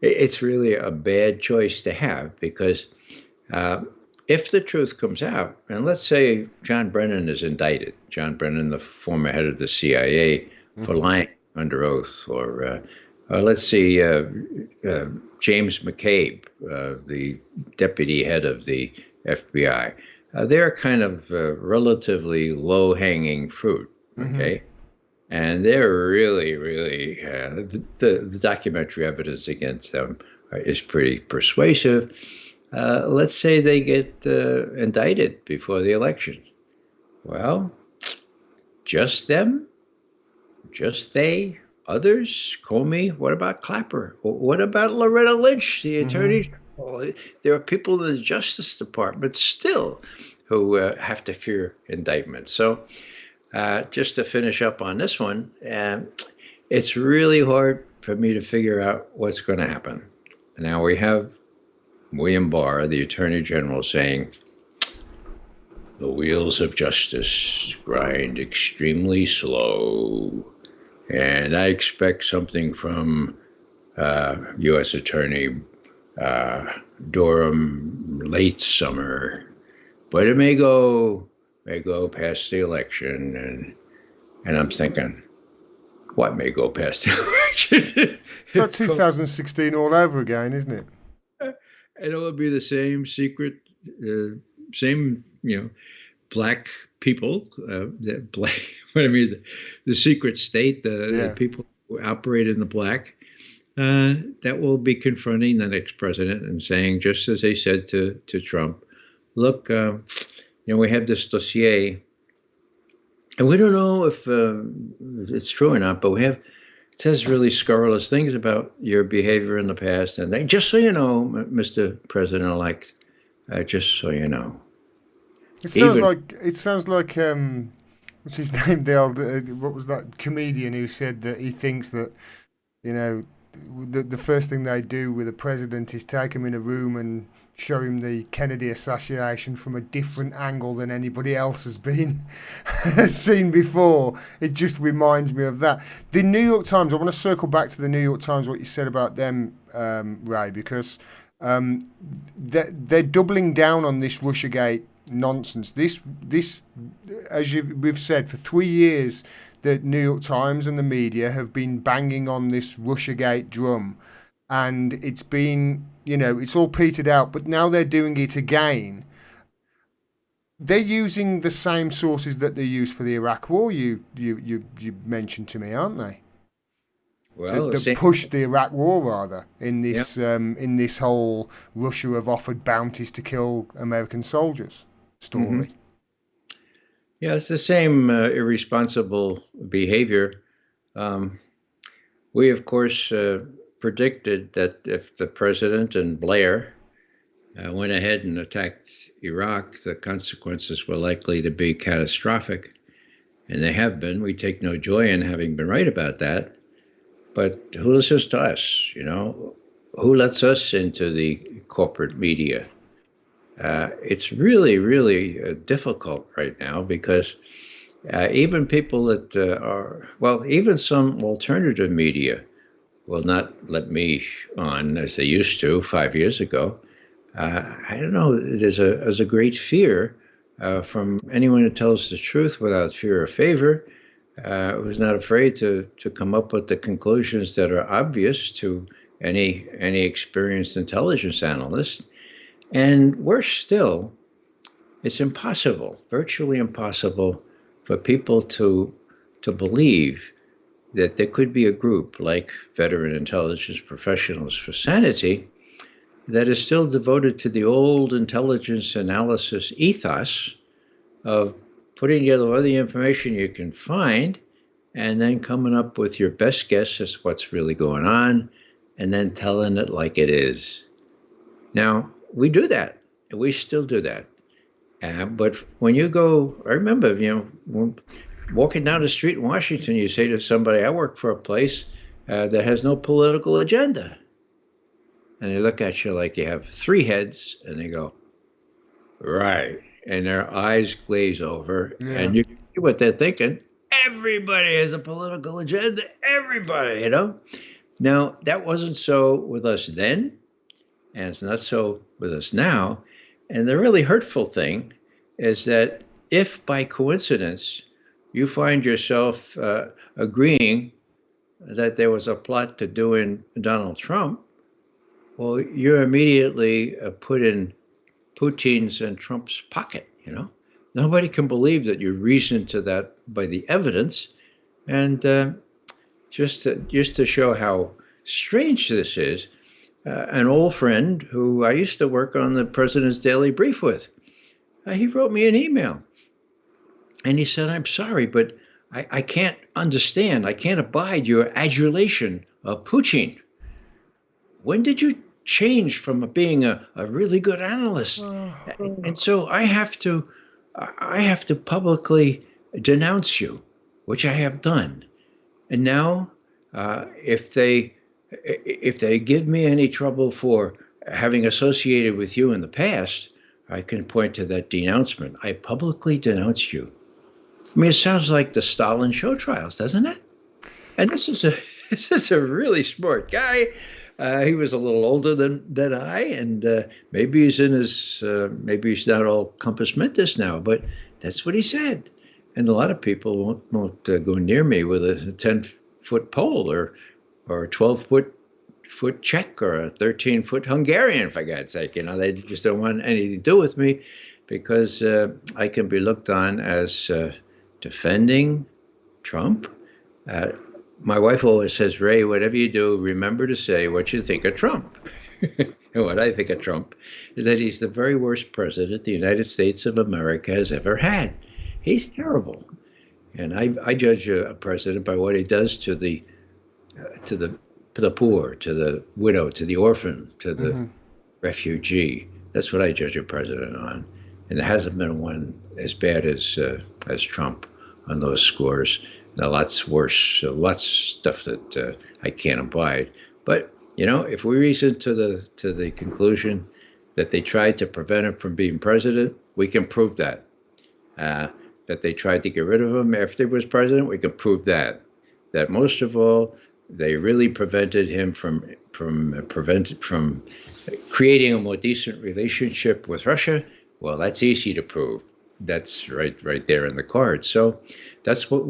B: it's really a bad choice to have because uh, if the truth comes out, and let's say John Brennan is indicted, John Brennan, the former head of the CIA, for lying under oath, or let's see, James McCabe, the deputy head of the FBI. They're kind of relatively low-hanging fruit, okay? And they're really, really, the documentary evidence against them is pretty persuasive. Let's say they get indicted before the election. Well, just them? Just they? Others? Comey? What about Clapper? What about Loretta Lynch, the attorney general? There are people in the Justice Department still who have to fear indictment. So just to finish up on this one, it's really hard for me to figure out what's going to happen. Now we have William Barr, the Attorney General, saying, "The wheels of justice grind extremely slow, and I expect something from U.S. Attorney Durham late summer, but it may go past the election." And I'm thinking, what may go past the election?
A: It's like 2016 all over again, isn't it?
B: And it will be the same secret, same, black people, that black, what I mean is the secret state, the people who operate in the black, that will be confronting the next president and saying, just as they said to Trump, look, we have this dossier, and we don't know if it's true or not, but it says really scurrilous things about your behavior in the past. And they, just so you know, Mr. President-elect, just so you know.
A: It sounds like what's his name? What was that comedian who said that he thinks that the first thing they do with a president is take him in a room and show him the Kennedy assassination from a different angle than anybody else has been seen before. It just reminds me of that. The New York Times, I want to circle back to the New York Times, what you said about them, Ray, because they're doubling down on this Russiagate nonsense. This, as we've said, for 3 years, the New York Times and the media have been banging on this Russiagate drum, and it's been, it's all petered out, but now they're doing it again. They're using the same sources that they used for the Iraq War, you mentioned to me, aren't they?
B: Well,
A: they pushed the Iraq War, rather, in this whole Russia have offered bounties to kill American soldiers story.
B: Yeah, it's the same irresponsible behavior. We, of course, predicted that if the president and Blair went ahead and attacked Iraq, the consequences were likely to be catastrophic. And they have been. We take no joy in having been right about that. But who listens to us? Who lets us into the corporate media? It's really, really difficult right now because even people that even some alternative media will not let me on as they used to 5 years ago. I don't know. There's a great fear from anyone who tells the truth without fear or favor, who's not afraid to come up with the conclusions that are obvious to any experienced intelligence analyst. And worse still, it's impossible, virtually impossible, for people to believe that there could be a group like Veteran Intelligence Professionals for Sanity that is still devoted to the old intelligence analysis ethos of putting together all the information you can find and then coming up with your best guess as to what's really going on and then telling it like it is. Now, we do that. We still do that. But when you go, I remember, walking down the street in Washington, you say to somebody, I work for a place that has no political agenda. And they look at you like you have three heads, and they go, right. And their eyes glaze over, and you see what they're thinking, everybody has a political agenda. Everybody, you know. Now, that wasn't so with us then, and it's not so with us now. And the really hurtful thing is that if by coincidence you find yourself agreeing that there was a plot to doing Donald Trump, well, you're immediately put in Putin's and Trump's pocket, you know. Nobody can believe that you reasoned to that by the evidence. And just to show how strange this is, an old friend who I used to work on the President's Daily Brief with, he wrote me an email. And he said, I'm sorry, but I can't understand. I can't abide your adulation of Putin. When did you change from being a really good analyst? And so I have to publicly denounce you, which I have done. And now, if they give me any trouble for having associated with you in the past, I can point to that denouncement. I publicly denounce you. I mean, it sounds like the Stalin show trials, doesn't it? And this is a really smart guy. He was a little older than I, and maybe he's in his maybe he's not all compass mentis now, but that's what he said. And a lot of people won't go near me with a 10-foot pole or a 12-foot Czech or a 13-foot Hungarian, for God's sake. You know, they just don't want anything to do with me because I can be looked on as defending Trump. My wife always says, Ray, whatever you do, remember to say what you think of Trump. And what I think of Trump is that he's the very worst president the United States of America has ever had. He's terrible. And I judge a president by what he does to the poor, to the widow, to the orphan, to the refugee. That's what I judge a president on. And there hasn't been one as bad as Trump on those scores. Now, lots worse, lots of stuff that I can't abide. But, you know, if we reason to the conclusion that they tried to prevent him from being president, we can prove that. That they tried to get rid of him after he was president, we can prove that. That most of all, they really prevented him from creating a more decent relationship with Russia. Well, that's easy to prove. That's right there in the cards. So that's what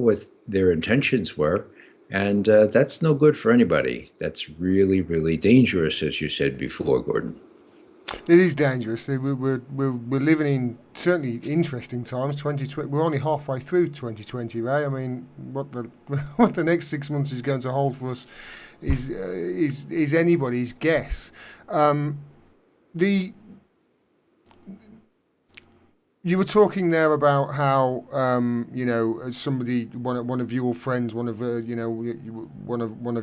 B: their intentions were. And that's no good for anybody. That's really, really dangerous, as you said before, Gordon.
A: It is dangerous. We're living in certainly interesting times. 2020. We're only halfway through 2020, Ray. I mean, what the next 6 months is going to hold for us is anybody's guess. You were talking there about how somebody, one of your friends, one of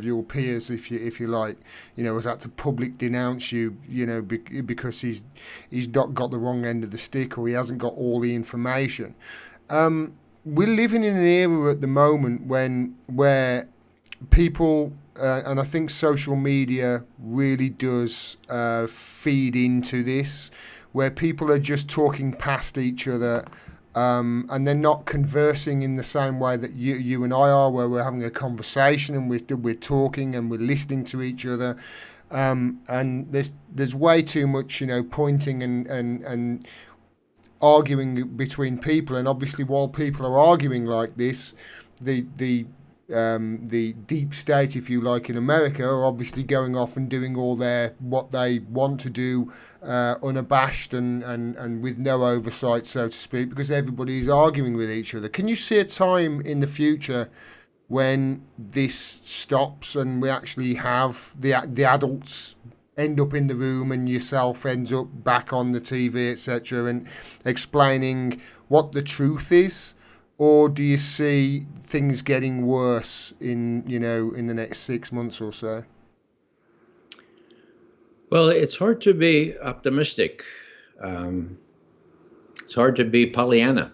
A: your peers, if you like, has had to public denounce you, because he's not got the wrong end of the stick or he hasn't got all the information. We're living in an era at the moment where people, and I think social media really does feed into this, where people are just talking past each other, and they're not conversing in the same way that you and I are, where we're having a conversation and we're talking and we're listening to each other. And there's way too much, pointing and arguing between people. And obviously, while people are arguing like this, the deep state, if you like, in America are obviously going off and doing all what they want to do, unabashed and with no oversight, so to speak, because everybody is arguing with each other. Can you see a time in the future when this stops and we actually have the adults end up in the room and yourself ends up back on the TV, etc., and explaining what the truth is? Or do you see things getting worse in the next 6 months or so?
B: Well, it's hard to be optimistic. It's hard to be Pollyanna.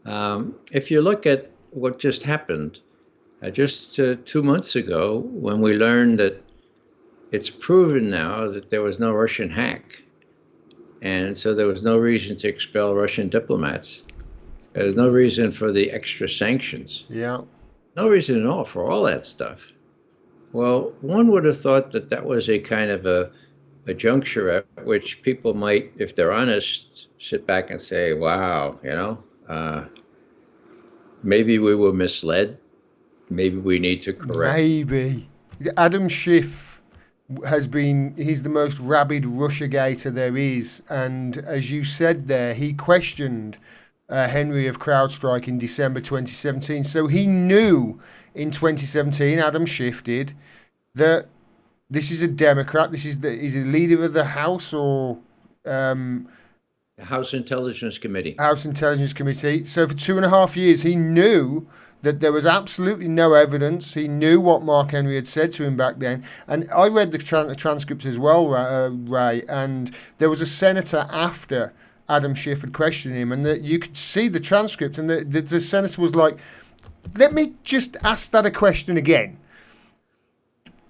B: If you look at what just happened, just 2 months ago, when we learned that it's proven now that there was no Russian hack, and so there was no reason to expel Russian diplomats. There's no reason for the extra sanctions.
A: Yeah.
B: No reason at all for all that stuff. Well, one would have thought that that was a kind of a juncture at which people might, if they're honest, sit back and say, wow, maybe we were misled. Maybe we need to correct.
A: Maybe. Adam Schiff he's the most rabid Russiagator there is. And as you said there, he questioned Henry of CrowdStrike in December 2017. So he knew in 2017, Adam Schiff did, that this is a Democrat. Is he leader of the House or
B: House Intelligence Committee.
A: House Intelligence Committee. So for 2.5 years, he knew that there was absolutely no evidence. He knew what Mark Henry had said to him back then. And I read the transcripts as well, Ray, and there was a senator after Adam Schiff had questioned him, and you could see the transcript, and the senator was like, let me just ask that a question again.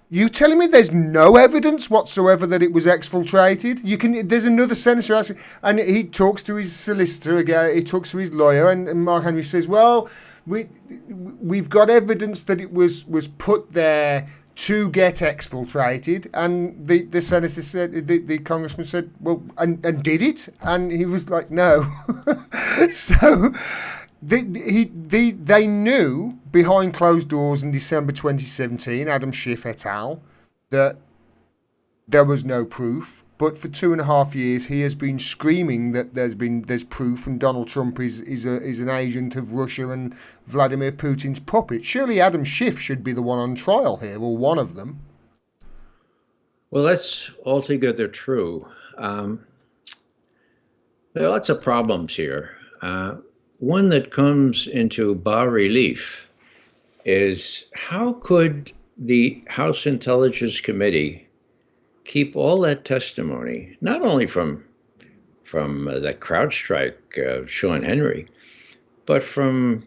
A: You telling me there's no evidence whatsoever that it was exfiltrated? There's another senator asking, and he talks to his solicitor again. He talks to his lawyer, and Mark Henry says, "Well, we've got evidence that it was put there to get exfiltrated." And the senator said, the congressman said, "Well, and did it?" And he was like, "No." So. They knew behind closed doors in December 2017, Adam Schiff et al., that there was no proof. But for 2.5 years, he has been screaming that there's proof, and Donald Trump is an agent of Russia and Vladimir Putin's puppet. Surely Adam Schiff should be the one on trial here, or one of them.
B: Well, that's altogether true. There are lots of problems here. One that comes into bas relief is, how could the House Intelligence Committee keep all that testimony, not only from that CrowdStrike, Sean Henry, but from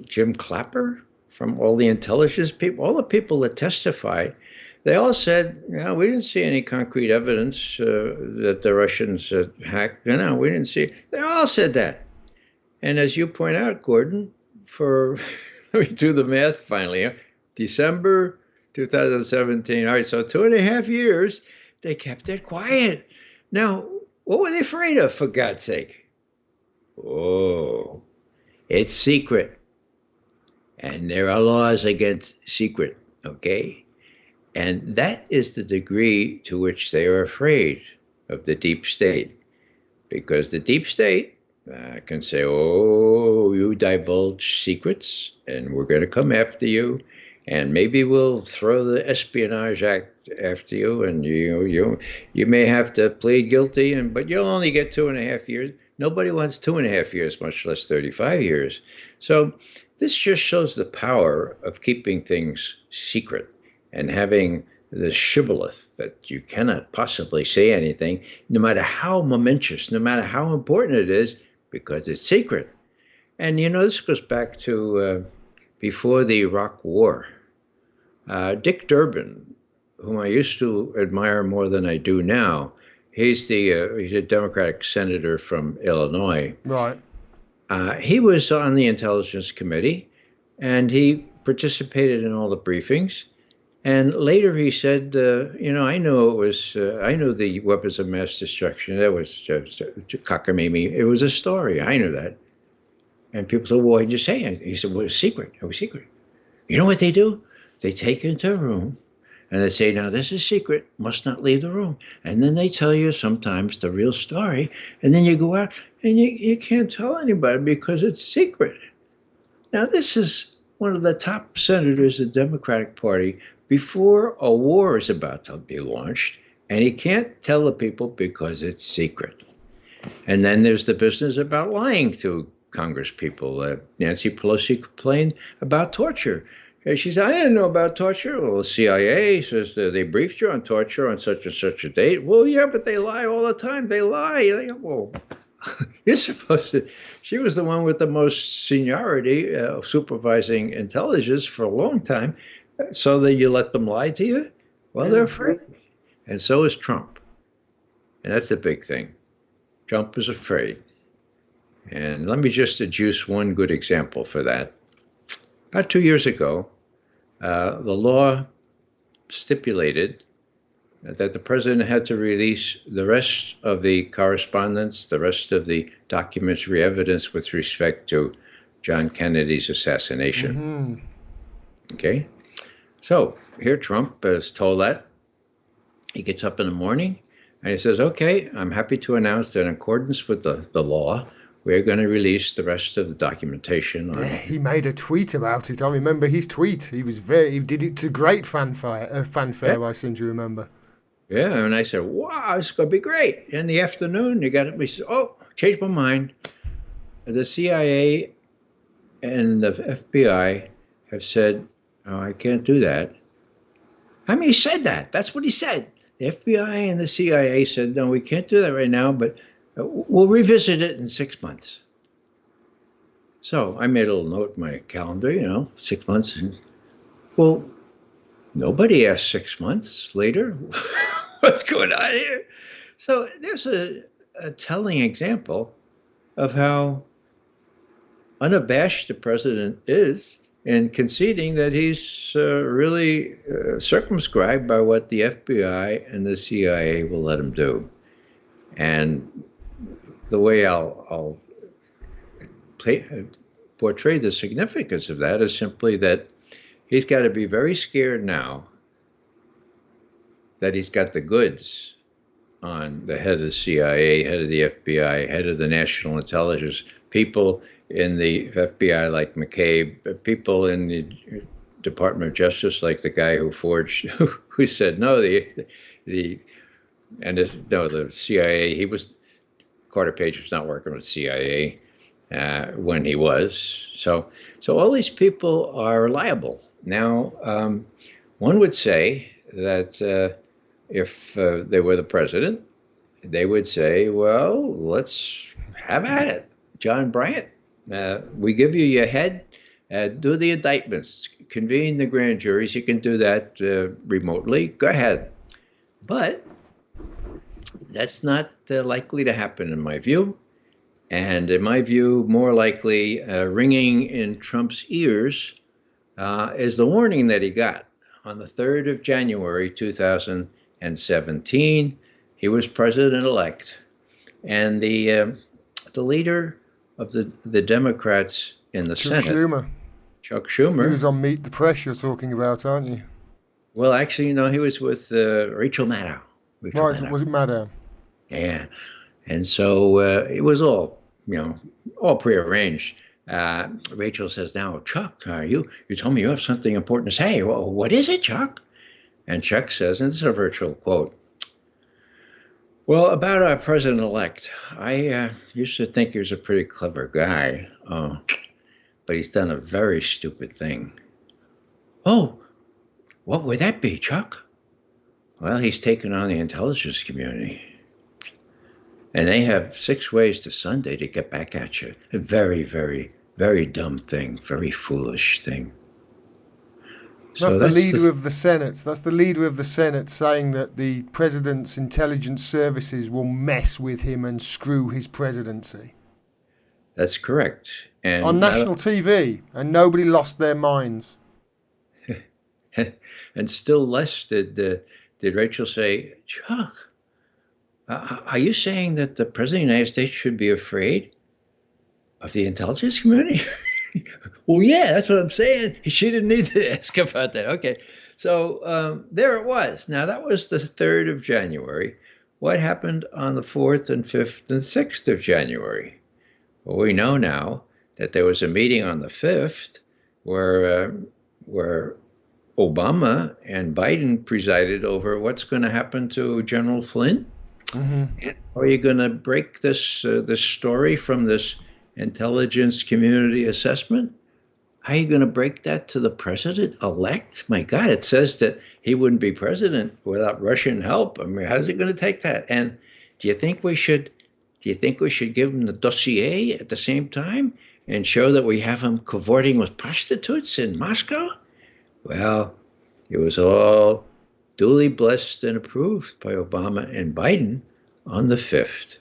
B: Jim Clapper, from all the intelligence people, all the people that testified? They all said, "No, we didn't see any concrete evidence that the Russians hacked. No, we didn't see." They all said that. And as you point out, Gordon, let me do the math finally. December 2017. All right, so 2.5 years, they kept it quiet. Now, what were they afraid of, for God's sake? Oh, it's secret. And there are laws against secret, okay? And that is the degree to which they are afraid of the deep state. Because the deep state can say, oh, you divulge secrets, and we're going to come after you. And maybe we'll throw the Espionage Act after you, and you may have to plead guilty, but you'll only get 2.5 years. Nobody wants 2.5 years, much less 35 years. So this just shows the power of keeping things secret and having the shibboleth that you cannot possibly say anything, no matter how momentous, no matter how important it is, because it's secret. And, this goes back to before the Iraq War. Dick Durbin, whom I used to admire more than I do now, he's a Democratic senator from Illinois.
A: Right.
B: He was on the Intelligence Committee, and he participated in all the briefings. And later he said, I knew the weapons of mass destruction. That was cockamamie. It was a story. I knew that. And people said, well, why did you say it? He said, well, it was secret. It was secret. You know what they do? They take you into a room and they say, now this is secret, must not leave the room. And then they tell you sometimes the real story. And then you go out and you can't tell anybody because it's secret. Now, this is one of the top senators of the Democratic Party before a war is about to be launched, and he can't tell the people because it's secret. And then there's the business about lying to Congress people. Nancy Pelosi complained about torture. She said, I didn't know about torture. Well, the CIA says that they briefed you on torture on such and such a date. Well, yeah, but they lie all the time. They lie. Well, you're supposed to. She was the one with the most seniority supervising intelligence for a long time. So that you let them lie to you? Well, they're afraid. And so is Trump. And that's the big thing. Trump is afraid. And let me just adduce one good example for that. About 2 years ago, the law stipulated that the president had to release the rest of the correspondence, the rest of the documentary evidence with respect to John Kennedy's assassination.
A: Mm-hmm.
B: Okay? So here Trump is told that. He gets up in the morning and he says, okay, I'm happy to announce that in accordance with the law, we're going to release the rest of the documentation.
A: Yeah, he made a tweet about it. I remember his tweet. He did it to great fanfare. I seem to remember.
B: Yeah, and I said, wow, it's going to be great. In the afternoon, he got it. He said, oh, changed my mind. The CIA and the FBI have said, oh, I can't do that. I mean, he said that. That's what he said. The FBI and the CIA said, no, we can't do that right now, but we'll revisit it in 6 months. So I made a little note in my calendar, 6 months. Well, nobody asked 6 months later. What's going on here? So there's a telling example of how unabashed the president is in conceding that he's really circumscribed by what the FBI and the CIA will let him do. And the way I'll portray the significance of that is simply that he's got to be very scared now that he's got the goods on the head of the CIA, head of the FBI, head of the National Intelligence, people in the FBI like McCabe, people in the Department of Justice like the guy who forged, who said no, the CIA. Carter Page was not working with CIA when he was. So all these people are liable. Now, one would say that if they were the president, they would say, well, let's have at it. John Bryant, we give you your head, do the indictments, convene the grand juries. You can do that remotely. Go ahead. But that's not likely to happen in my view. And in my view, more likely ringing in Trump's ears is the warning that he got on the 3rd of January, 2017. He was president-elect. And the leader of the Democrats in the Senate, Chuck Schumer.
A: He was on Meet the Press you're talking about, aren't you?
B: Well, actually, he was with Rachel Maddow.
A: Was it Maddow?
B: Yeah. And so it was all prearranged. Rachel says, now, Chuck, you told me you have something important to say. Well, what is it, Chuck? And Chuck says, and this is a virtual quote, well, about our president-elect, I used to think he was a pretty clever guy, but he's done a very stupid thing. Oh, what would that be, Chuck? Well, he's taken on the intelligence community. And they have 6 ways to Sunday to get back at you. A very, very, very dumb thing, very foolish thing.
A: That's the leader of the Senate. That's the leader of the Senate saying that the president's intelligence services will mess with him and screw his presidency.
B: That's correct. And
A: on national TV, and nobody lost their minds.
B: And still less did Rachel say, Chuck, are you saying that the president of the United States should be afraid of the intelligence community? Well, yeah, that's what I'm saying. She didn't need to ask about that. Okay. So there it was. Now, that was the 3rd of January. What happened on the 4th and 5th and 6th of January? Well, we know now that there was a meeting on the 5th where Obama and Biden presided over what's going to happen to General Flynn. Mm-hmm. And are you going to break this story from this intelligence community assessment? How are you going to break that to the president-elect? My God, it says that he wouldn't be president without Russian help. I mean, how's it going to take that? And do you think we should give him the dossier at the same time and show that we have him cavorting with prostitutes in Moscow? Well, it was all duly blessed and approved by Obama and Biden on the 5th.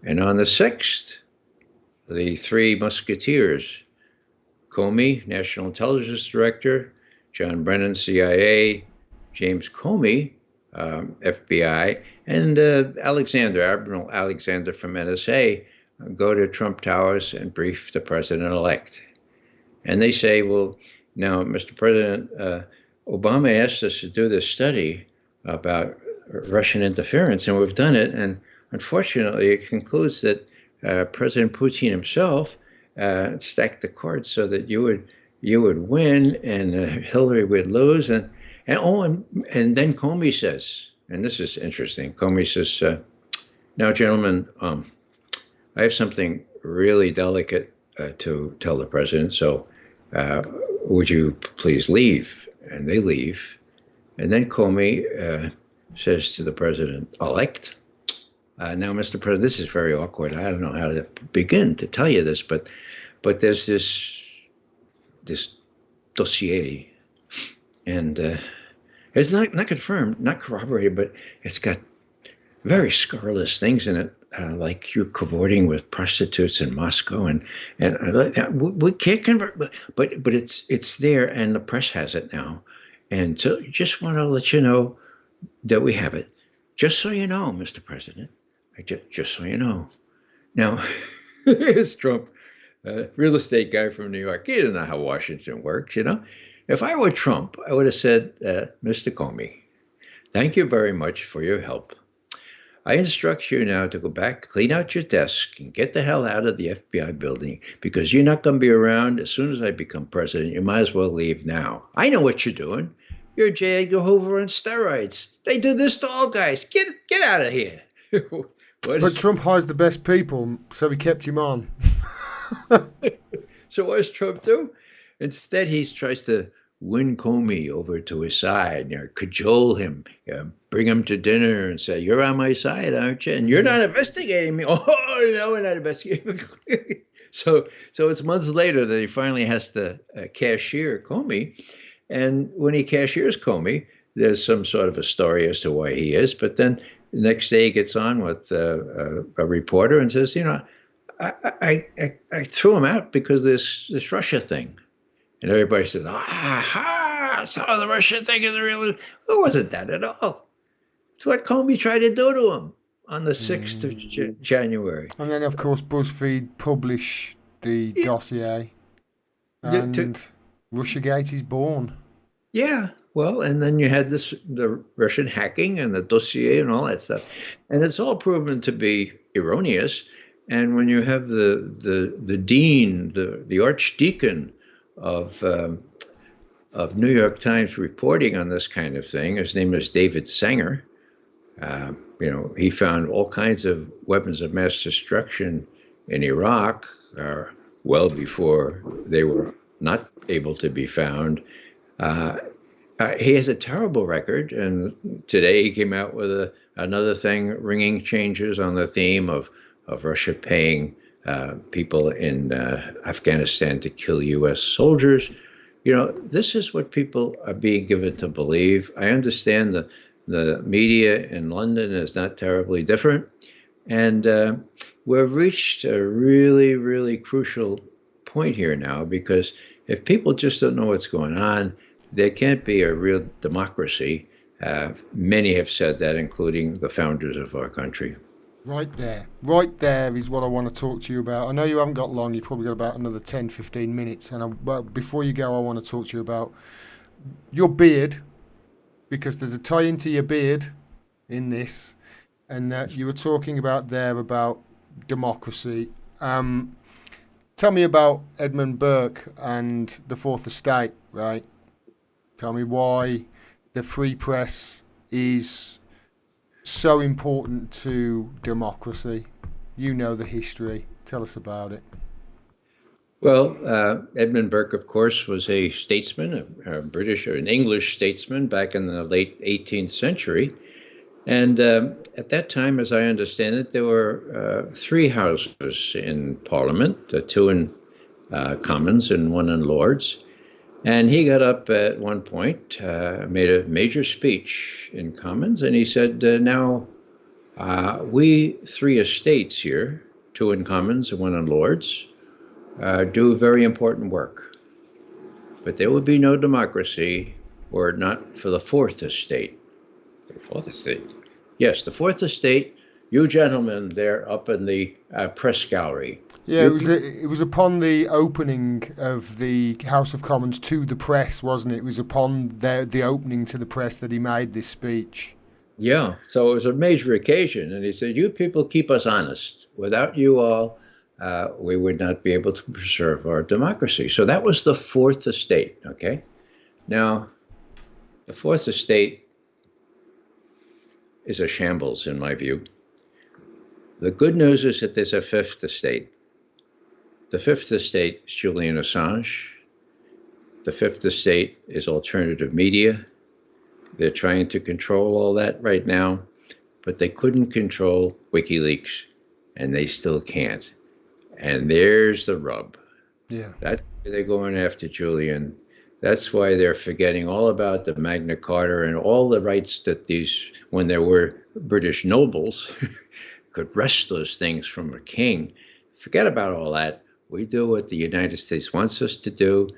B: And on the 6th, the three musketeers: Comey, National Intelligence Director; John Brennan, CIA; James Comey, FBI; and Admiral Alexander from NSA, go to Trump Towers and brief the president-elect. And they say, well, now, Mr. President, Obama asked us to do this study about Russian interference, and we've done it. And unfortunately, it concludes that President Putin himself stacked the cards so that you would win and Hillary would lose. And then Comey says, and this is interesting. Comey says, "Now, gentlemen, I have something really delicate to tell the president. So, would you please leave?" And they leave. And then Comey says to the president-elect, "Now, Mr. President, this is very awkward. I don't know how to begin to tell you this, but there's this dossier, and it's not confirmed, not corroborated, but it's got very scurrilous things in it, like you're cavorting with prostitutes in Moscow, and we can't convert, but it's there, and the press has it now, and so just want to let you know that we have it, just so you know, Mr. President, just so you know." Now, here's Trump, real estate guy from New York. He didn't know how Washington works, you know. If I were Trump, I would have said, "Mr. Comey, thank you very much for your help. I instruct you now to go back, clean out your desk, and get the hell out of the FBI building, because you're not going to be around as soon as I become president. You might as well leave now. I know what you're doing. You're J. Edgar Hoover on steroids. They do this to all guys. Get out of here."
A: But Trump hires the best people, so he kept him on.
B: So what does Trump do? Instead, he tries to win Comey over to his side, cajole him, bring him to dinner and say, "You're on my side, aren't you? And you're not investigating me." "Oh, no, we're not investigating." So it's months later that he finally has to cashier Comey. And when he cashiers Comey, there's some sort of a story as to why he is. But then the next day he gets on with a reporter and says, I threw him out because this Russia thing. And everybody says, so the Russia thing is real. It wasn't that at all. It's what Comey tried to do to him on the 6th of January.
A: And then, of course, BuzzFeed publish the dossier. And Russiagate is born.
B: Yeah. Well, and then you had the Russian hacking and the dossier and all that stuff. And it's all proven to be erroneous. And when you have the dean, the archdeacon of New York Times reporting on this kind of thing, his name is David Sanger. He found all kinds of weapons of mass destruction in Iraq well before they were not able to be found. He has a terrible record, and today he came out with another thing, ringing changes on the theme of Russia paying people in Afghanistan to kill U.S. soldiers. This is what people are being given to believe. I understand the media in London is not terribly different, and we've reached a really, really crucial point here now, because if people just don't know what's going on, there can't be a real democracy. Many have said that, including the founders of our country.
A: Right there is what I want to talk to you about. I know you haven't got long. You've probably got about another 10, 15 minutes. But before you go, I want to talk to you about your beard, because there's a tie into your beard in this, and that you were talking about democracy. Tell me about Edmund Burke and the Fourth Estate, right? Tell me why the free press is so important to democracy. You know the history. Tell us about it.
B: Well, Edmund Burke, of course, was a statesman, a British or an English statesman back in the late 18th century. And at that time, as I understand it, there were three houses in Parliament, two in Commons and one in Lords. And he got up at one point, made a major speech in Commons, and he said, now, we three estates here, two in Commons and one in Lords, do very important work. But there would be no democracy were it not for the Fourth Estate. The Fourth Estate? Yes, the Fourth Estate, you gentlemen there up in the press gallery.
A: Yeah, it was upon the opening of the House of Commons to the press, wasn't it? It was upon the opening to the press that he made this speech.
B: Yeah, so it was a major occasion. And he said, you people keep us honest. Without you all, we would not be able to preserve our democracy. So that was the Fourth Estate, okay? Now, the Fourth Estate is a shambles, in my view. The good news is that there's a Fifth Estate. The Fifth Estate is Julian Assange. The Fifth Estate is alternative media. They're trying to control all that right now, but they couldn't control WikiLeaks, and they still can't. And there's the rub.
A: Yeah.
B: That's why they're going after Julian. That's why they're forgetting all about the Magna Carta and all the rights that these, when there were British nobles, could wrest those things from a king. Forget about all that. We do what the United States wants us to do.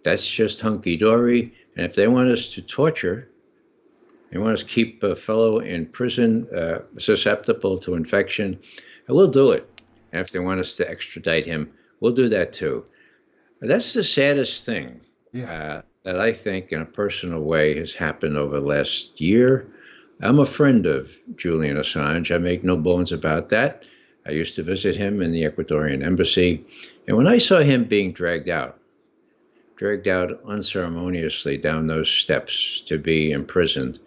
B: That's just hunky-dory. And if they want us to torture, they want us to keep a fellow in prison susceptible to infection, and we'll do it. And if they want us to extradite him, we'll do that too. That's the saddest thing that I think in a personal way has happened over the last year. I'm a friend of Julian Assange. I make no bones about that. I used to visit him in the Ecuadorian embassy. And when I saw him being dragged out unceremoniously down those steps to be imprisoned,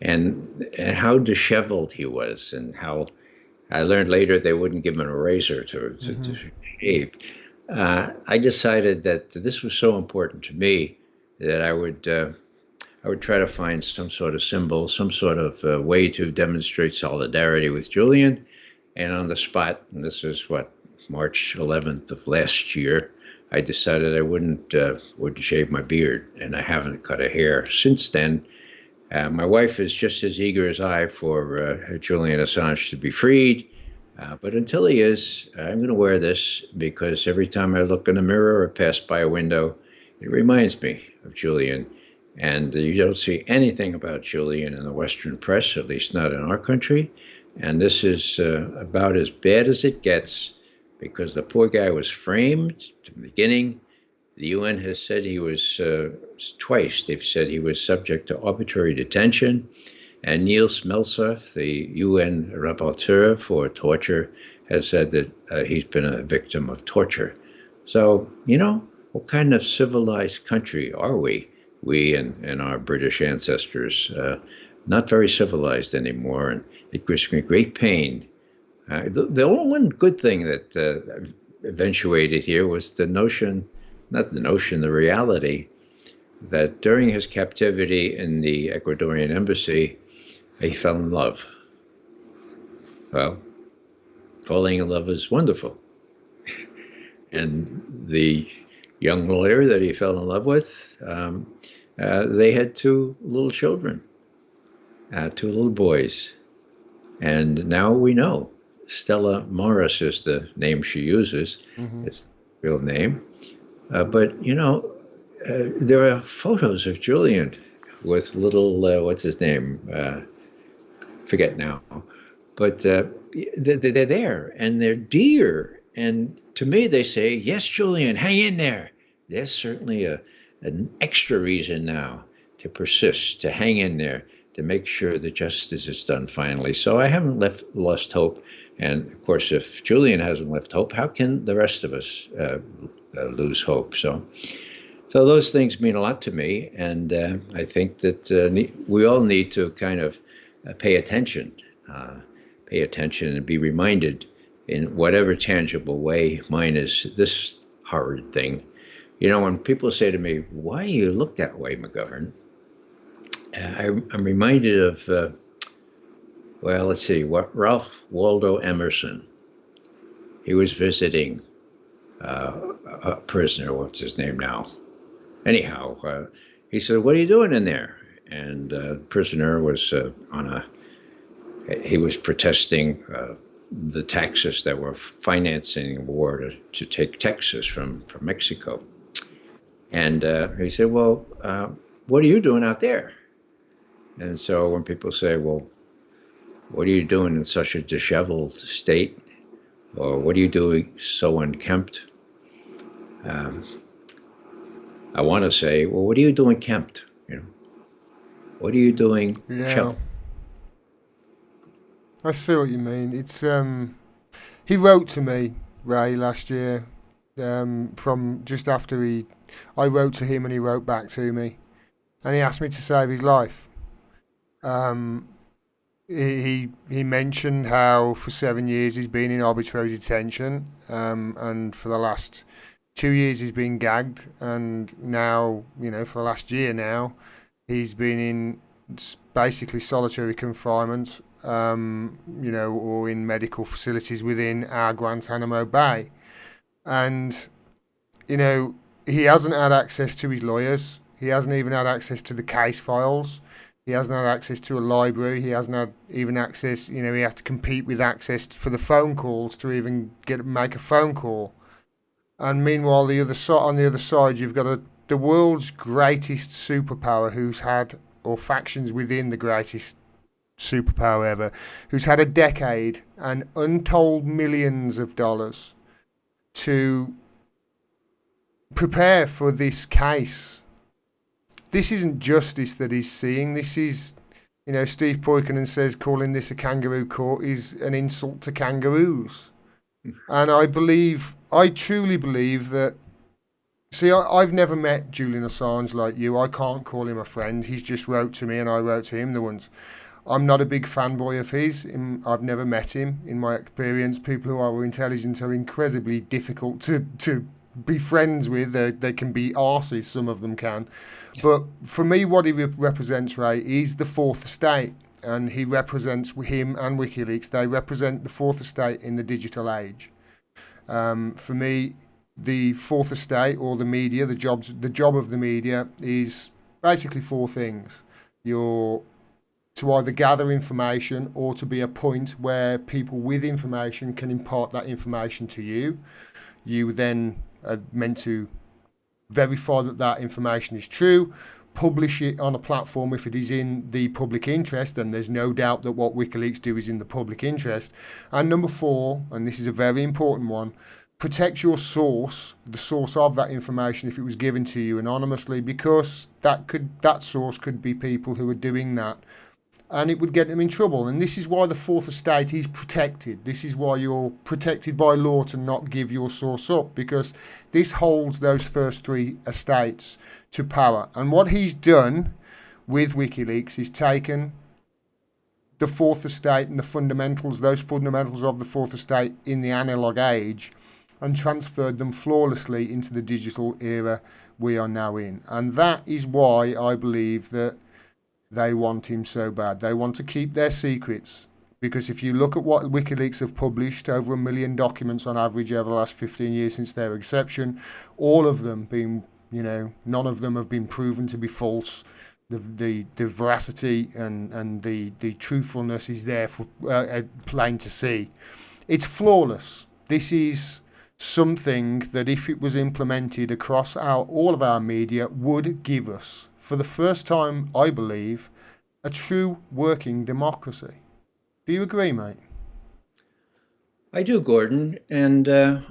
B: and how disheveled he was, and how I learned later they wouldn't give him a razor to shave. I decided that this was so important to me that I would try to find some sort of symbol, some sort of way to demonstrate solidarity with Julian. And on the spot, and this is March 11th of last year, I decided I wouldn't shave my beard, and I haven't cut a hair since then. My wife is just as eager as I for Julian Assange to be freed. But until he is, I'm going to wear this because every time I look in a mirror or pass by a window, it reminds me of Julian. And you don't see anything about Julian in the Western press, at least not in our country. And this is about as bad as it gets because the poor guy was framed from the beginning. The UN has said he was twice. They've said he was subject to arbitrary detention. And Niels Melzer, the UN rapporteur for torture, has said that he's been a victim of torture. So, what kind of civilized country are we? We and our British ancestors, not very civilized anymore, and it gives me great pain. The only one good thing that eventuated here was the reality that during his captivity in the Ecuadorian embassy, he fell in love. Well, falling in love is wonderful. And the young lawyer that he fell in love with, they had two little children, two little boys. And now we know. Stella Morris is the name she uses. Mm-hmm. It's the real name. But there are photos of Julian with little, what's his name? Forget now. But they're there, and they're dear. And to me, they say, yes, Julian, hang in there. There's certainly an extra reason now to persist, to hang in there, to make sure that justice is done finally. So I haven't lost hope. And of course, if Julian hasn't left hope, how can the rest of us lose hope? So those things mean a lot to me. And I think that we all need to kind of pay attention and be reminded in whatever tangible way. Mine is this horrid thing. When people say to me, why do you look that way, McGovern? I'm reminded of, let's see, what Ralph Waldo Emerson. He was visiting a prisoner. What's his name now? Anyhow, he said, what are you doing in there? And the prisoner was he was protesting the taxes that were financing the war to take Texas from Mexico. And he said, well, what are you doing out there? And so when people say, well, what are you doing in such a disheveled state? Or what are you doing so unkempt? I want to say, well, what are you doing kempt? You know, what are you doing
A: Yeah,
B: chill?
A: I see what you mean. It's he wrote to me, Ray, last year. From just after I wrote to him and he wrote back to me, and he asked me to save his life. Um, he mentioned how for 7 years he's been in arbitrary detention, and for the last 2 years he's been gagged, and now for the last year now he's been in basically solitary confinement, or in medical facilities within our Guantanamo Bay, and you know he hasn't had access to his lawyers. He hasn't even had access to the case files. He hasn't had access to a library. He hasn't had even access. He has to compete with access for the phone calls to even make a phone call. And meanwhile, on the other side, you've got the world's greatest superpower, who's had, or factions within the greatest superpower ever, who's had a decade and untold millions of dollars to prepare for this case. This isn't justice that he's seeing. This is, Steve Poikonen says calling this a kangaroo court is an insult to kangaroos. And I truly believe that. See, I've never met Julian Assange like you. I can't call him a friend. He's just wrote to me and I wrote to him the once. I'm not a big fanboy of his. I've never met him. In my experience, people who are intelligent are incredibly difficult to be friends with. They can be arses, some of them can. But for me, what he represents, Ray, is the fourth estate. And he represents, him and WikiLeaks, they represent the fourth estate in the digital age. For me, the fourth estate, or the media, the job of the media is basically four things. You're to either gather information or to be a point where people with information can impart that information to you. You then are meant to verify that information is true, publish it on a platform if it is in the public interest, and there's no doubt that what WikiLeaks do is in the public interest. And number four, and this is a very important one, protect your source, the source of that information, if it was given to you anonymously, because that source could be people who are doing that, and it would get them in trouble. And this is why the fourth estate is protected. This is why you're protected by law to not give your source up, because this holds those first three estates to power. And what he's done with WikiLeaks is taken the fourth estate and those fundamentals of the fourth estate in the analog age, and transferred them flawlessly into the digital era we are now in. And that is why I believe that they want him so bad. They want to keep their secrets. Because if you look at what WikiLeaks have published, over 1 million documents on average over the last 15 years since their inception, all of them being, none of them have been proven to be false. The veracity and the truthfulness is there for plain to see. It's flawless. This is something that, if it was implemented across all of our media, would give us, for the first time, I believe, a true working democracy. Do you agree, mate?
B: I do, Gordon. And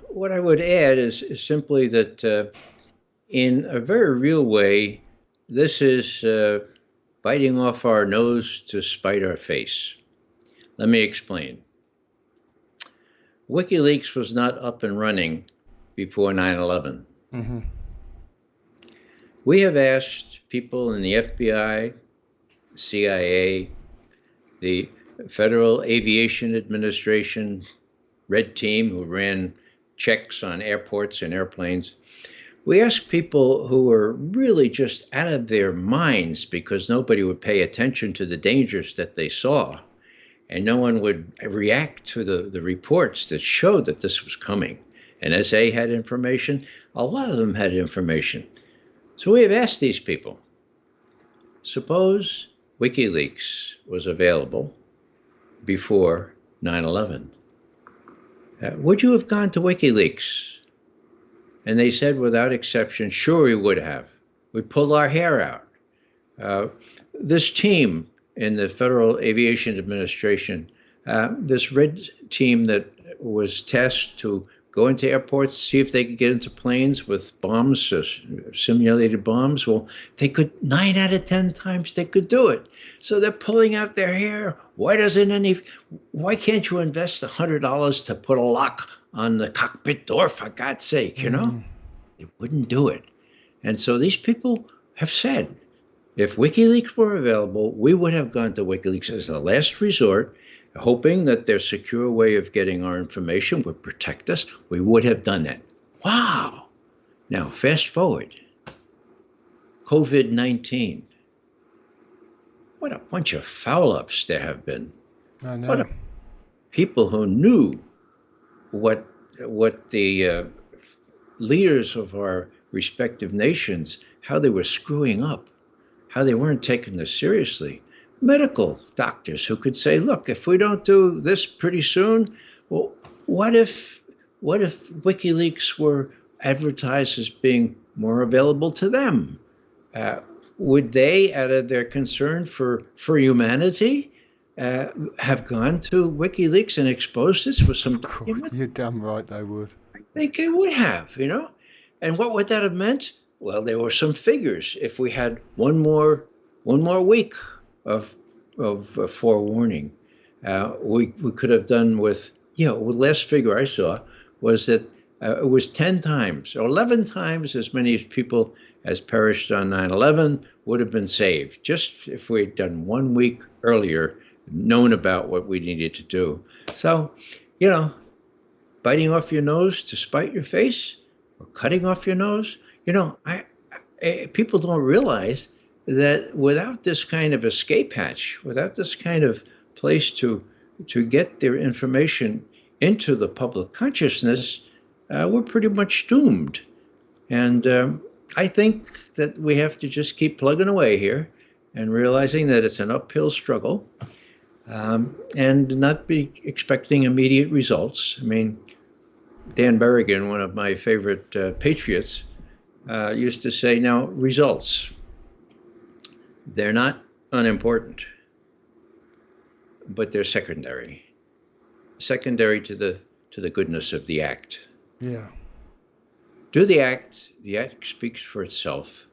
B: what I would add is simply that in a very real way, this is biting off our nose to spite our face. Let me explain. WikiLeaks was not up and running before 9/11.
A: Mm-hmm.
B: We have asked people in the FBI, CIA, the Federal Aviation Administration, Red Team, who ran checks on airports and airplanes. We asked people who were really just out of their minds because nobody would pay attention to the dangers that they saw, and no one would react to the reports that showed that this was coming. NSA had information. A lot of them had information. So we have asked these people, suppose WikiLeaks was available before 9/11. Would you have gone to WikiLeaks? And they said, without exception, sure we would have. We pulled our hair out. Uh, this team in the Federal Aviation Administration, this red team that was tasked to go into airports, see if they could get into planes with bombs, simulated bombs. Well, they could, 9 out of 10 times they could do it. So they're pulling out their hair. Why can't you invest $100 to put a lock on the cockpit door, for God's sake, you know? They wouldn't do it. And so these people have said, if WikiLeaks were available, we would have gone to WikiLeaks as a last resort, hoping that their secure way of getting our information would protect us. We would have done that. Wow. Now, fast forward. COVID-19. What a bunch of foul-ups there have been.
A: I know.
B: People who knew what the leaders of our respective nations, how they were screwing up, how they weren't taking this seriously. Medical doctors who could say, look, if we don't do this pretty soon, well, what if WikiLeaks were advertised as being more available to them? Would they, out of their concern for humanity, have gone to WikiLeaks and exposed this with some documents?
A: You're damn right they would.
B: I think they would have, you know? And what would that have meant? Well, there were some figures. If we had one more week of forewarning, we could have done with, the last figure I saw was that it was 10 times or 11 times as many people as perished on 9/11 would have been saved, just if we had done 1 week earlier, known about what we needed to do. So, biting off your nose to spite your face, or cutting off your nose, people don't realize that without this kind of escape hatch, without this kind of place to get their information into the public consciousness, we're pretty much doomed. And I think that we have to just keep plugging away here and realizing that it's an uphill struggle, and not be expecting immediate results. I mean, Dan Berrigan, one of my favorite patriots, used to say, now, results, they're not unimportant, but they're secondary to the goodness of the act.
A: Yeah.
B: Do the act speaks for itself.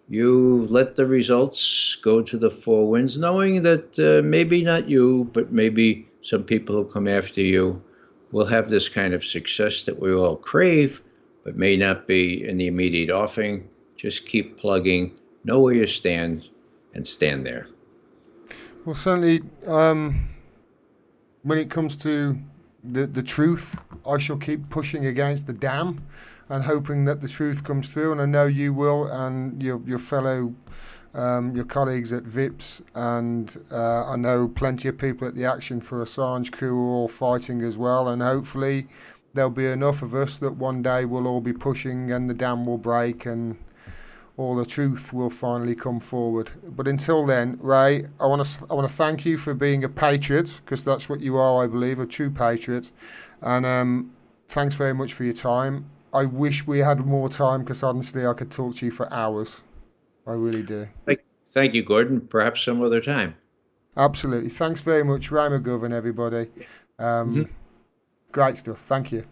B: You let the results go to the four winds, knowing that maybe not you, but maybe some people who come after you will have this kind of success that we all crave, but may not be in the immediate offing. Just keep plugging, know where you stand, and stand there.
A: Well, certainly, when it comes to the truth, I shall keep pushing against the dam and hoping that the truth comes through. And I know you will, and your fellow, your colleagues at VIPS, and I know plenty of people at the Action for Assange crew are all fighting as well. And hopefully there'll be enough of us that one day we'll all be pushing and the dam will break and all the truth will finally come forward. But until then, Ray, I want to thank you for being a patriot, because that's what you are, I believe, a true patriot. And thanks very much for your time. I wish we had more time, because honestly, I could talk to you for hours. I really do.
B: Thank you, Gordon. Perhaps some other time.
A: Absolutely. Thanks very much, Ray McGovern, everybody. Great stuff. Thank you.